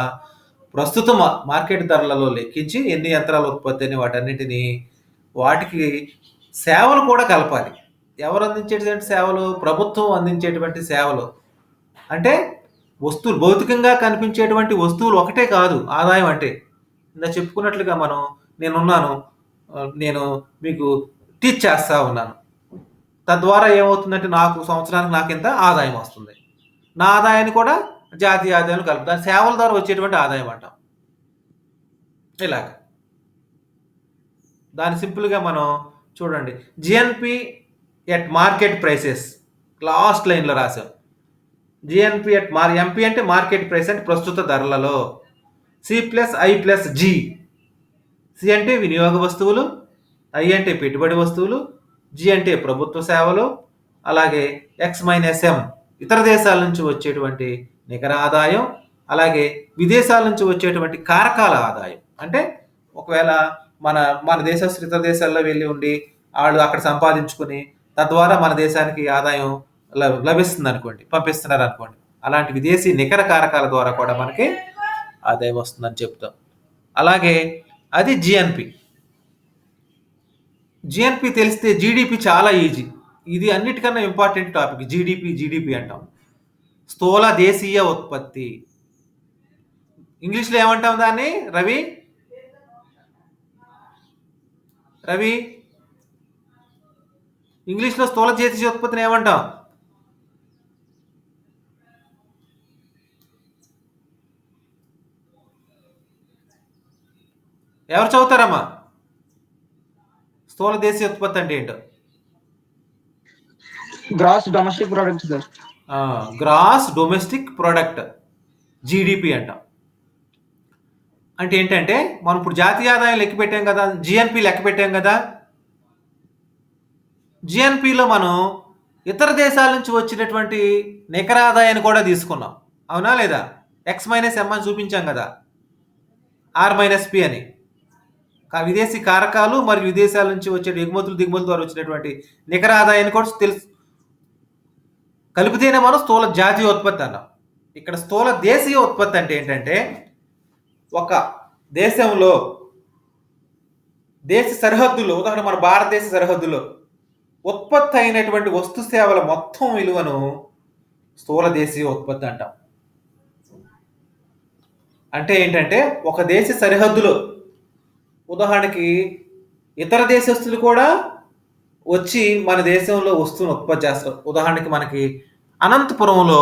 ప్రస్తుతం మార్కెట్ ధరలలో లెక్కించి ఎన్ని యంత్రాలు ఉత్పత్తి అని వాటన్నిటిని వాటికి సేవలు కూడా కలపాలి. ఎవరు అందించేటువంటి సేవలు? ప్రభుత్వం అందించేటువంటి సేవలు. అంటే వస్తువులు, భౌతికంగా కనిపించేటువంటి వస్తువులు ఒకటే కాదు ఆదాయం అంటే. ఇందా చెప్పుకున్నట్లుగా నేను మీకు టీచ్ చేస్తా ఉన్నాను. తద్వారా ఏమవుతుందంటే నాకు సంవత్సరానికి నాకు ఇంత ఆదాయం వస్తుంది. నా ఆదాయాన్ని కూడా జాతీయ ఆదాయాన్ని కలుపు, దాని సేవల ద్వారా వచ్చేటువంటి ఆదాయం అంటాం. ఇలాగ దాని సింపుల్గా మనం చూడండి. GNP at market prices, last లైన్లో రాసాం. జిఎన్పి ఎట్ ఎంపీ అంటే మార్కెట్ ప్రైస్ అంటే ప్రస్తుత ధరలలో. C plus I plus G. C అంటే వినియోగ వస్తువులు, ఐ అంటే పెట్టుబడి వస్తువులు, జి అంటే ప్రభుత్వ సేవలు, అలాగే ఎక్స్ మైనస్ ఎం ఇతర దేశాల నుంచి వచ్చేటువంటి నికర ఆదాయం, అలాగే విదేశాల నుంచి వచ్చేటువంటి కారకాల ఆదాయం. అంటే ఒకవేళ మన దేశస్తులు ఇతర దేశాల్లో వెళ్ళి ఉండి వాళ్ళు అక్కడ సంపాదించుకుని తద్వారా మన దేశానికి ఆదాయం లభిస్తుంది అనుకోండి, పంపిస్తున్నారు అనుకోండి, అలాంటి విదేశీ నికర కారకాల ద్వారా కూడా మనకి ఆదాయం వస్తుందని చెప్తాం. అలాగే అది జిఎన్పి. జిఎన్పి తెలిస్తే జీడిపి చాలా ఈజీ. ఇది అన్నిటికన్నా ఇంపార్టెంట్ టాపిక్. జీడిపి అంటాం, స్థూల దేశీయ ఉత్పత్తి. ఇంగ్లీష్లో ఏమంటాం దాన్ని రవి? ఇంగ్లీష్లో స్థూల దేశీయ ఉత్పత్తిని ఏమంటాం? ఎవరు చదువుతారమ్మా? స్థూల దేశీయ ఉత్పత్తి అంటే ఏంటో? Gross domestic product sir. Gross domestic product, GDP అంటాం. అంటే ఏంటంటే మనం ఇప్పుడు జాతీయ ఆదాయం లెక్క పెట్టాం కదా, జిఎన్పి లెక్క పెట్టాం కదా. జిఎన్పిలో మనం ఇతర దేశాల నుంచి వచ్చినటువంటి నికర ఆదాయాన్ని కూడా తీసుకున్నాం, అవునా లేదా? ఎక్స్ మైనస్ ఎం అని చూపించాం కదా, ఆర్ మైనస్ పి అని. విదేశీ కారకాలు మరియు విదేశాల నుంచి వచ్చే ఎగుమతులు దిగుమతుల ద్వారా వచ్చినటువంటి నికర ఆదాయాన్ని కూడా తెలుసు కలిపితేనే మనం స్థూల జాతీయ ఉత్పత్తి అన్నాం. ఇక్కడ స్థూల దేశీయ ఉత్పత్తి అంటే ఏంటంటే ఒక దేశంలో దేశ సరిహద్దులో, ఉదాహరణ మన భారతదేశ సరిహద్దులో ఉత్పత్తి అయినటువంటి వస్తు సేవల మొత్తం విలువను స్థూల దేశీయ ఉత్పత్తి అంటాం. అంటే ఏంటంటే ఒక దేశ సరిహద్దులో, ఉదాహరణకి ఇతర దేశస్తులు కూడా వచ్చి మన దేశంలో వస్తువును ఉత్పత్తి చేస్తారు. ఉదాహరణకి మనకి అనంతపురంలో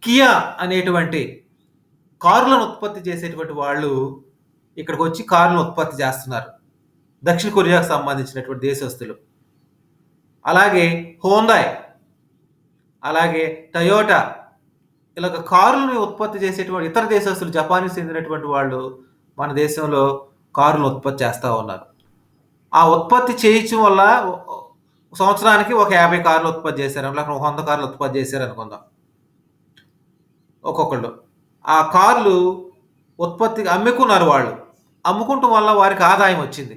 కియా అనేటువంటి కారులను ఉత్పత్తి చేసేటువంటి వాళ్ళు ఇక్కడికి వచ్చి కార్లను ఉత్పత్తి చేస్తున్నారు, దక్షిణ కొరియాకు సంబంధించినటువంటి దేశస్తులు. అలాగే హోండాయ్, అలాగే టయోటా, ఇలాగ కారులను ఉత్పత్తి చేసేటువంటి ఇతర దేశస్తులు, జపాన్కి చెందినటువంటి వాళ్ళు మన దేశంలో కారులను ఉత్పత్తి చేస్తూ ఉన్నారు. ఆ ఉత్పత్తి చేయించడం వల్ల సంవత్సరానికి ఒక 50 కార్లు ఉత్పత్తి చేశారు, లేకపోతే 100 కార్లు ఉత్పత్తి చేశారు అనుకుందాం ఒక్కొక్కళ్ళు. ఆ కార్లు ఉత్పత్తి అమ్ముకున్నారు వాళ్ళు. అమ్ముకుంటం వల్ల వారికి ఆదాయం వచ్చింది.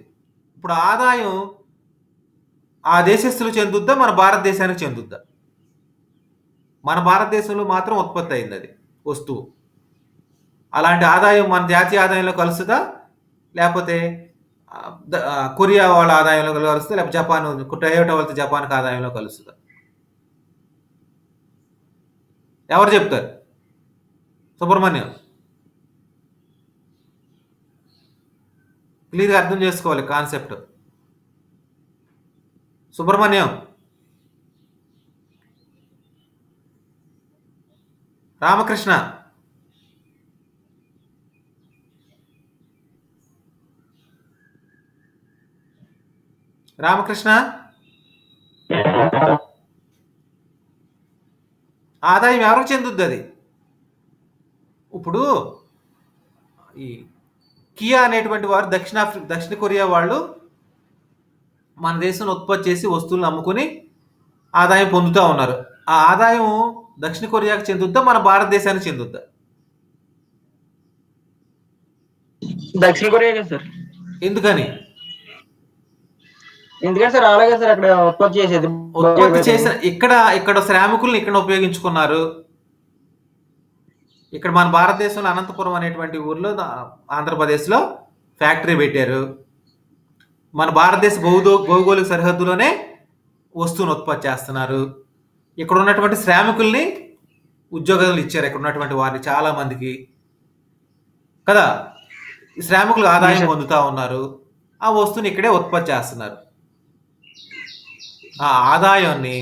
ఇప్పుడు ఆదాయం ఆ దేశస్తులు చెందుద్దా, మన భారతదేశానికి చెందుద్దా? మన భారతదేశంలో మాత్రం ఉత్పత్తి అయింది అది వస్తువు. అలాంటి ఆదాయం మన జాతీయ ఆదాయంలో కలుస్తుందా, లేకపోతే కొరియా వాళ్ళ ఆదాయంలో కలుస్తుందా, లేకపోతే జపాన్ టయోటా వాళ్ళతో జపాన్కి ఆదాయంలో కలుస్తుందా? ఎవరు చెప్తారు? సుబ్రహ్మణ్యం, క్లియర్గా అర్థం చేసుకోవాలి కాన్సెప్ట్. సుబ్రహ్మణ్యం, రామకృష్ణ, రామకృష్ణ, ఆదాయం ఎవరికి చెందుద్ది అది? ఇప్పుడు ఈ కియా అనేటువంటి వారు దక్షిణ కొరియా వాళ్ళు మన దేశంలో ఉత్పత్తి చేసి వస్తువులను అమ్ముకుని ఆదాయం పొందుతూ ఉన్నారు. ఆ ఆదాయం దక్షిణ కొరియాకి చెందుద్దా, మన భారతదేశానికి చెందుద్దా? దక్షిణ కొరియా సార్. ఎందుకని? ఎందుకంటే సార్ అలాగే సార్ అక్కడ ఉత్పత్తి చేసేది. ఉత్పత్తి చేసిన ఇక్కడ శ్రామికులను ఇక్కడ ఉపయోగించుకున్నారు. ఇక్కడ మన భారతదేశంలో అనంతపురం అనేటువంటి ఊర్లో, ఆంధ్రప్రదేశ్లో ఫ్యాక్టరీ పెట్టారు. మన భారతదేశ భౌగోళిక సరిహద్దులోనే వస్తువును ఉత్పత్తి చేస్తున్నారు. ఇక్కడ ఉన్నటువంటి శ్రామికుల్ని ఉద్యోగాలు ఇచ్చారు, ఇక్కడ ఉన్నటువంటి వారిని చాలా మందికి కదా. ఈ శ్రామికులు ఆదాయం పొందుతూ ఉన్నారు, ఆ వస్తువుని ఇక్కడే ఉత్పత్తి చేస్తున్నారు. ఆ ఆదాయాన్ని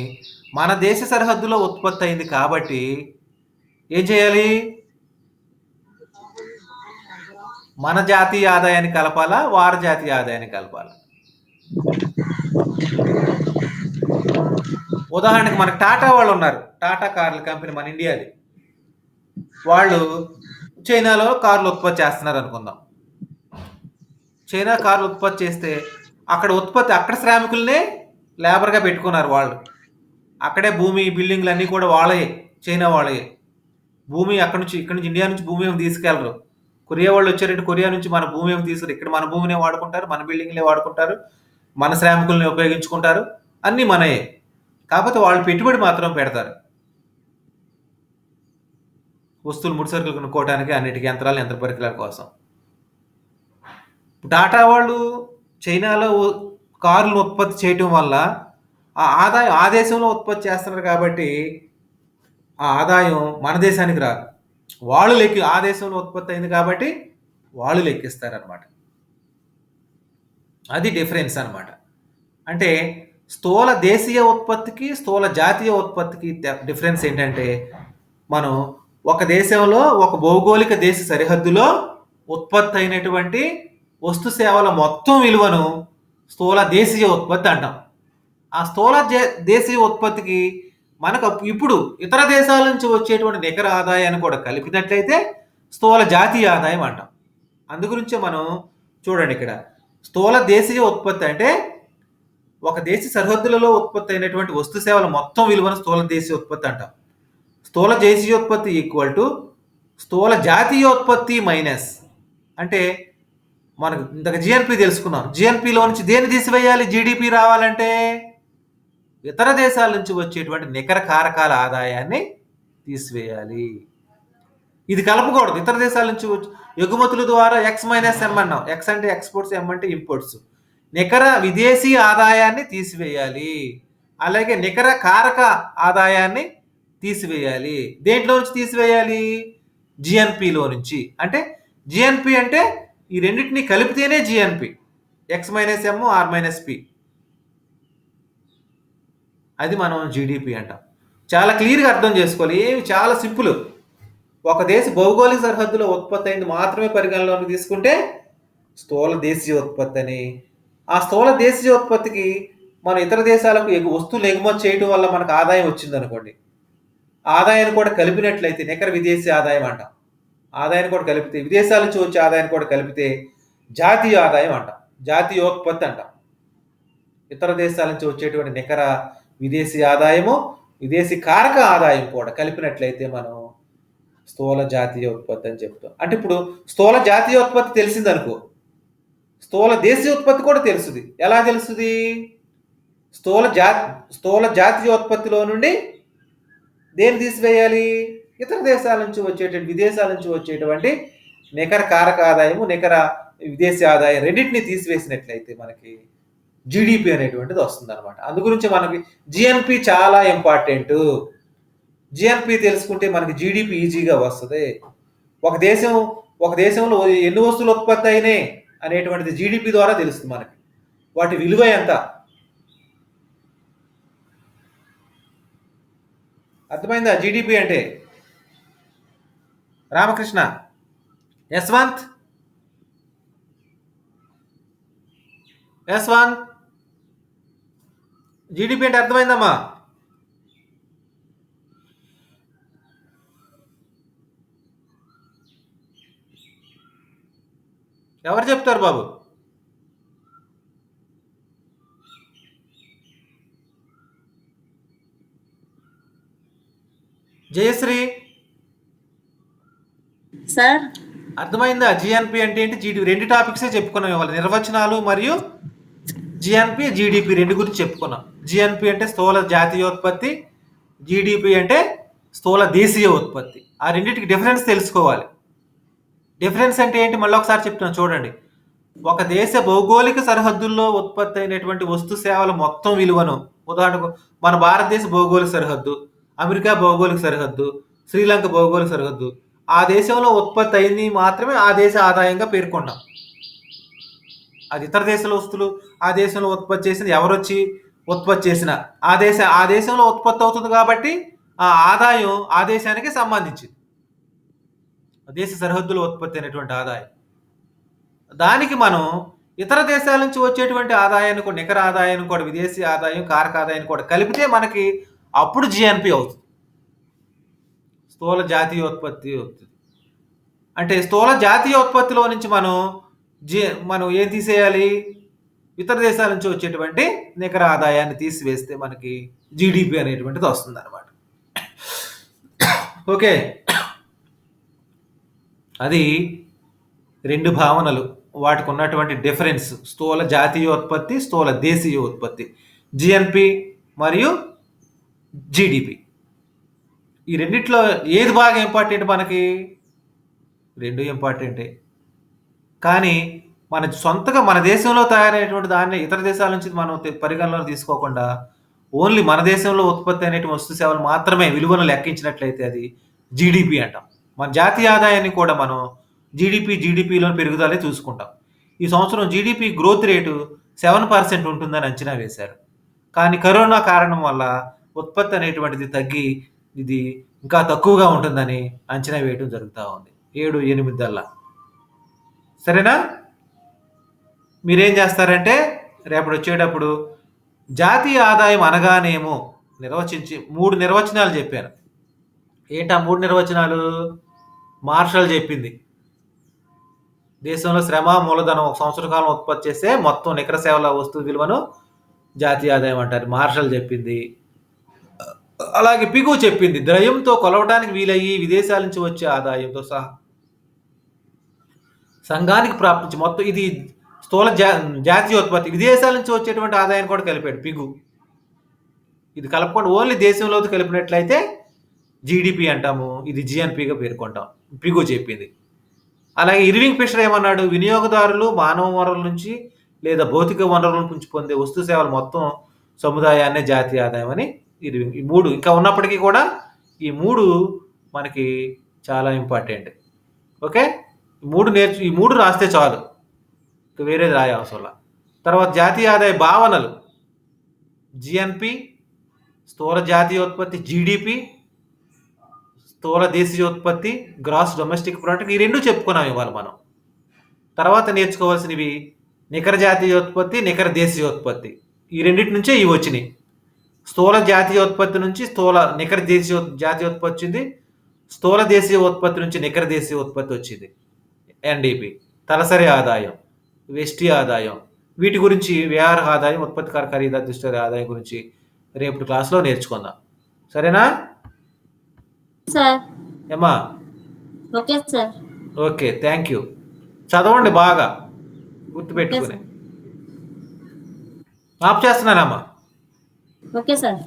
మన దేశ సరిహద్దులో ఉత్పత్తి అయింది కాబట్టి ఏం చేయాలి? మన జాతీయ ఆదాయాన్ని కలపాలా, వారి జాతీయ ఆదాయాన్ని కలపాలా? ఉదాహరణకి మనకు టాటా వాళ్ళు ఉన్నారు, టాటా కార్ల కంపెనీ మన ఇండియాది. వాళ్ళు చైనాలో కార్లు ఉత్పత్తి చేస్తున్నారు అనుకుందాం. చైనా కార్లు ఉత్పత్తి చేస్తే అక్కడ శ్రామికులనే లేబర్గా పెట్టుకున్నారు వాళ్ళు. అక్కడే భూమి, బిల్డింగ్లు అన్నీ కూడా వాళ్ళే, చైనా వాళ్ళే. భూమి ఇక్కడ నుంచి ఇండియా నుంచి భూమి ఏమి తీసుకెళ్ళరు. కొరియా వాళ్ళు వచ్చారంటే కొరియా నుంచి మన భూమి ఏమి తీసుకురు, ఇక్కడ మన భూమినే వాడుకుంటారు, మన బిల్డింగ్లే వాడుకుంటారు, మన శ్రామికుల్ని ఉపయోగించుకుంటారు, అన్నీ మనయే. కాకపోతే వాళ్ళు పెట్టుబడి మాత్రం పెడతారు వస్తువులు, ముడిసరుకులు కొనుక్కోవడానికి, అన్నిటికీ యంత్రాలు, యంత్ర పరికరాల కోసం. టాటా వాళ్ళు చైనాలో కార్లను ఉత్పత్తి చేయటం వల్ల ఆ ఆదాయం ఆ దేశంలో ఉత్పత్తి చేస్తున్నారు కాబట్టి ఆ ఆదాయం మన దేశానికి రాదు. వాళ్ళు ఆ దేశంలో ఉత్పత్తి అయింది కాబట్టి వాళ్ళు లెక్కిస్తారనమాట. అది డిఫరెన్స్ అనమాట. అంటే స్థూల దేశీయ ఉత్పత్తికి స్థూల జాతీయ ఉత్పత్తికి డిఫరెన్స్ ఏంటంటే, మనం ఒక దేశంలో ఒక భౌగోళిక దేశ సరిహద్దులో ఉత్పత్తి అయినటువంటి వస్తు సేవల మొత్తం విలువను స్థూల దేశీయ ఉత్పత్తి అంటాం. ఆ స్థూల దేశీయ ఉత్పత్తికి మనకు ఇప్పుడు ఇతర దేశాల నుంచి వచ్చేటువంటి నికర ఆదాయాన్ని కూడా కలిపినట్లయితే స్థూల జాతీయ ఆదాయం అంటాం. అందుగురించే మనం చూడండి, ఇక్కడ స్థూల దేశీయ ఉత్పత్తి అంటే ఒక దేశ సరిహద్దులలో ఉత్పత్తి అయినటువంటి వస్తు సేవల మొత్తం విలువను స్థూల దేశీయ ఉత్పత్తి అంటాం. స్థూల దేశీయోత్పత్తి ఈక్వల్ టు స్థూల జాతీయోత్పత్తి మైనస్, అంటే మనకు ఇంతకు జిఎన్పి తెలుసుకున్నాం. జిఎన్పిలో నుంచి దేన్ని తీసివేయాలి? జీడిపి రావాలంటే ఇతర దేశాల నుంచి వచ్చేటువంటి నికర కారకాల ఆదాయాన్ని తీసివేయాలి. ఇది కలపకూడదు. ఇతర దేశాల నుంచి ఎగుమతుల ద్వారా ఎక్స్ మైనస్ ఎం అన్నాం. ఎక్స్ అంటే ఎక్స్పోర్ట్స్, ఎం అంటే ఇంపోర్ట్స్. నికర విదేశీ ఆదాయాన్ని తీసివేయాలి, అలాగే నికర కారక ఆదాయాన్ని తీసివేయాలి. దేంట్లో నుంచి తీసివేయాలి? జిఎన్పిలో నుంచి. అంటే జిఎన్పి అంటే ఈ రెండింటిని కలిపితేనే GNP, X minus M, R minus P. అది మనం జీడిపి అంటాం. చాలా క్లియర్గా అర్థం చేసుకోవాలి. చాలా సింపుల్. ఒక దేశ భౌగోళిక సరిహద్దులో ఉత్పత్తి అయింది మాత్రమే పరిగణలోకి తీసుకుంటే స్థూల దేశీయోత్పత్తి అని. ఆ స్థూల దేశీయోత్పత్తికి మనం ఇతర దేశాలకు వస్తువులు ఎగుమతి చేయడం వల్ల మనకు ఆదాయం వచ్చిందనుకోండి. ఆదాయాన్ని కూడా కలిపినట్లయితే నికర విదేశీ ఆదాయం అంటాం. ఆదాయాన్ని కూడా కలిపితే విదేశాల నుంచి వచ్చే ఆదాయాన్ని కూడా కలిపితే జాతీయ ఆదాయం అంటాం. జాతీయోత్పత్తి అంటాం. ఇతర దేశాల నుంచి వచ్చేటువంటి నికర విదేశీ ఆదాయము, విదేశీ కారక ఆదాయం కూడా కలిపినట్లయితే మనం స్థూల జాతీయోత్పత్తి అని చెప్తాం. అంటే ఇప్పుడు స్థూల జాతీయోత్పత్తి తెలిసిందనుకో, స్థూల దేశీయోత్పత్తి కూడా తెలుస్తుంది. ఎలా తెలుస్తుంది? స్థూల జాతీయోత్పత్తిలో నుండి దేన్ని తీసివేయాలి? ఇతర దేశాల నుంచి వచ్చేటువంటి విదేశాల నుంచి వచ్చేటువంటి నికర కారక ఆదాయము, నికర విదేశీ ఆదాయం రెండింటిని తీసివేసినట్లయితే మనకి జీడిపి అనేటువంటిది వస్తుంది అనమాట. అందు గురించి మనకి జిఎన్పి చాలా ఇంపార్టెంట్. జిఎన్పి తెలుసుకుంటే మనకి జీడిపి ఈజీగా వస్తుంది. ఒక దేశంలో ఎన్ని వస్తువులు ఉత్పత్తి అయినాయి అనేటువంటిది జీడిపి ద్వారా తెలుస్తుంది మనకి. వాటి విలువ ఎంత? అర్థమైందా జీడిపి అంటే? రామకృష్ణ, యశ్వంత్, జీడిపి అంటే అర్థమైందమ్మా? ఎవరు చెప్తారు బాబు? జయశ్రీ, సార్ అర్థమైందా? జిఎన్పి అంటే ఏంటి, జీడిపి? రెండు టాపిక్సే చెప్పుకున్నాం ఇవాళ, నిర్వచనాలు మరియు జిఎన్పి, జీడిపి రెండు గురించి చెప్పుకున్నాం. జిఎన్పి అంటే స్థూల జాతీయోత్పత్తి, జీడిపి అంటే స్థూల దేశీయ ఉత్పత్తి. ఆ రెండింటికి డిఫరెన్స్ తెలుసుకోవాలి. డిఫరెన్స్ అంటే ఏంటి మళ్ళీ ఒకసారి చెప్తున్నాను చూడండి. ఒక దేశ భౌగోళిక సరిహద్దుల్లో ఉత్పత్తి అయినటువంటి వస్తు సేవల మొత్తం విలువను, ఉదాహరణకు మన భారతదేశ భౌగోళిక సరిహద్దు, అమెరికా భౌగోళిక సరిహద్దు, శ్రీలంక భౌగోళిక సరిహద్దు, ఆ దేశంలో ఉత్పత్తి అయింది మాత్రమే ఆ దేశ ఆదాయంగా పేర్కొంటాం. అది ఇతర దేశాల వస్తువులు ఆ దేశంలో ఉత్పత్తి చేసిన ఎవరొచ్చి ఉత్పత్తి చేసిన ఆ దేశంలో ఉత్పత్తి అవుతుంది కాబట్టి ఆ ఆదాయం ఆ దేశానికి సంబంధించింది. దేశ సరిహద్దులో ఉత్పత్తి అయినటువంటి ఆదాయం. దానికి మనం ఇతర దేశాల నుంచి వచ్చేటువంటి ఆదాయాన్ని కూడా, నికర ఆదాయాన్ని కూడా, విదేశీ ఆదాయం, కారక ఆదాయాన్ని కూడా కలిపితే మనకి అప్పుడు జిఎన్పి అవుతుంది, స్థూల జాతీయోత్పత్తి అవుతుంది. అంటే స్థూల జాతీయోత్పత్తిలో నుంచి మనం ఏం తీసేయాలి? ఇతర దేశాల నుంచి వచ్చేటువంటి నికర ఆదాయాన్ని తీసివేస్తే మనకి జీడిపి అనేటువంటిది వస్తుంది అనమాట. ఓకే, అది రెండు భావనలు, వాటికి ఉన్నటువంటి డిఫరెన్స్ స్థూల జాతీయోత్పత్తి, స్థూల దేశీయ ఉత్పత్తి, జిఎన్పి మరియు జీడిపి. ఈ రెండిట్లో ఏది బాగా ఇంపార్టెంట్ మనకి? రెండు ఇంపార్టెంటే. కానీ మన సొంతగా మన దేశంలో తయారైనటువంటి దాన్ని ఇతర దేశాల నుంచి మనం పరిగణలో తీసుకోకుండా ఓన్లీ మన దేశంలో ఉత్పత్తి అయినటువంటి వస్తు సేవలు మాత్రమే విలువను లెక్కించినట్లయితే అది జీడిపి అంటాం. మన జాతీయ ఆదాయాన్ని కూడా మనం జీడిపిలో పెరుగుదలే చూసుకుంటాం. ఈ సంవత్సరం జీడిపి గ్రోత్ రేటు 7% ఉంటుందని అంచనా వేశారు. కానీ కరోనా కారణం వల్ల ఉత్పత్తి అనేటువంటిది తగ్గి ఇది ఇంకా తక్కువగా ఉంటుందని అంచనా వేయడం జరుగుతూ ఉంది. 7-8 సరేనా? మీరేం చేస్తారంటే రేపటి వచ్చేటప్పుడు జాతీయ ఆదాయం అనగానేమో నిర్వచించి 3 నిర్వచనాలు చెప్పాను. ఏంటి ఆ 3 నిర్వచనాలు? మార్షల్ చెప్పింది, దేశంలో శ్రమ మూలధనం ఒక సంవత్సర కాలం ఉత్పత్తి చేసే మొత్తం నికర సేవల వస్తువు విలువను జాతీయ ఆదాయం అంటారు, మార్షల్ చెప్పింది. అలాగే పిగు చెప్పింది, ద్రవ్యంతో కొలవడానికి వీలయ్యి విదేశాల నుంచి వచ్చే ఆదాయంతో సహా సంఘానికి ప్రాప్తించి మొత్తం ఇది స్థూల జాతీయోత్పత్తి, విదేశాల నుంచి వచ్చేటువంటి ఆదాయాన్ని కూడా కలిపాడు పిగు. ఇది కలపకుండా ఓన్లీ దేశంలో కలిపినట్లయితే జీడిపి అంటాము, ఇది జిఎన్పిగా పేర్కొంటాం, పిగు చెప్పింది. అలాగే ఇర్వింగ్ ఫిషర్ ఏమన్నాడు? వినియోగదారులు మానవ వనరుల నుంచి లేదా భౌతిక వనరుల నుంచి పొందే వస్తు సేవలు మొత్తం సముదాయాన్నే జాతీయ ఆదాయం అని ఇర్వింగ్. ఈ 3 ఇంకా ఉన్నప్పటికీ కూడా ఈ 3 మనకి చాలా ఇంపార్టెంట్. ఓకే, ఈ 3 రాస్తే చాలు, వేరేది రాయ అవసరం. తర్వాత జాతీయ ఆదాయ భావనలు, జిఎన్పి, స్థూల జాతీయోత్పత్తి జీడిపి, స్థూల దేశీయోత్పత్తి గ్రాస్ డొమెస్టిక్ ప్రోడక్ట్, ఈ 2 చెప్పుకున్నాం ఇవాళ మనం. తర్వాత నేర్చుకోవాల్సినవి నికర జాతీయోత్పత్తి, నికర దేశీయోత్పత్తి. ఈ రెండింటి నుంచే ఇవి వచ్చినాయి. స్థూల జాతీయోత్పత్తి నుంచి నికర జాతీయోత్పత్తి వచ్చింది. స్థూల దేశీయ ఉత్పత్తి నుంచి నికర దేశీయ ఉత్పత్తి వచ్చింది. ఎన్డీపీ, తలసరి ఆదాయం, వెస్టి ఆదాయం, వీటి గురించి వ్యవహార ఆదాయం, ఉత్పత్తికర ఖరీదు దుస్తరి ఆదాయం గురించి రేపటి క్లాస్లో నేర్చుకుందాం. సరేనా సార్? ఏమా? Okay sir. Okay, thank you. చదవండి బాగా గుర్తుపెట్టుకుని. ఆఫ్ చేస్తున్నానమ్మా. Okay sir.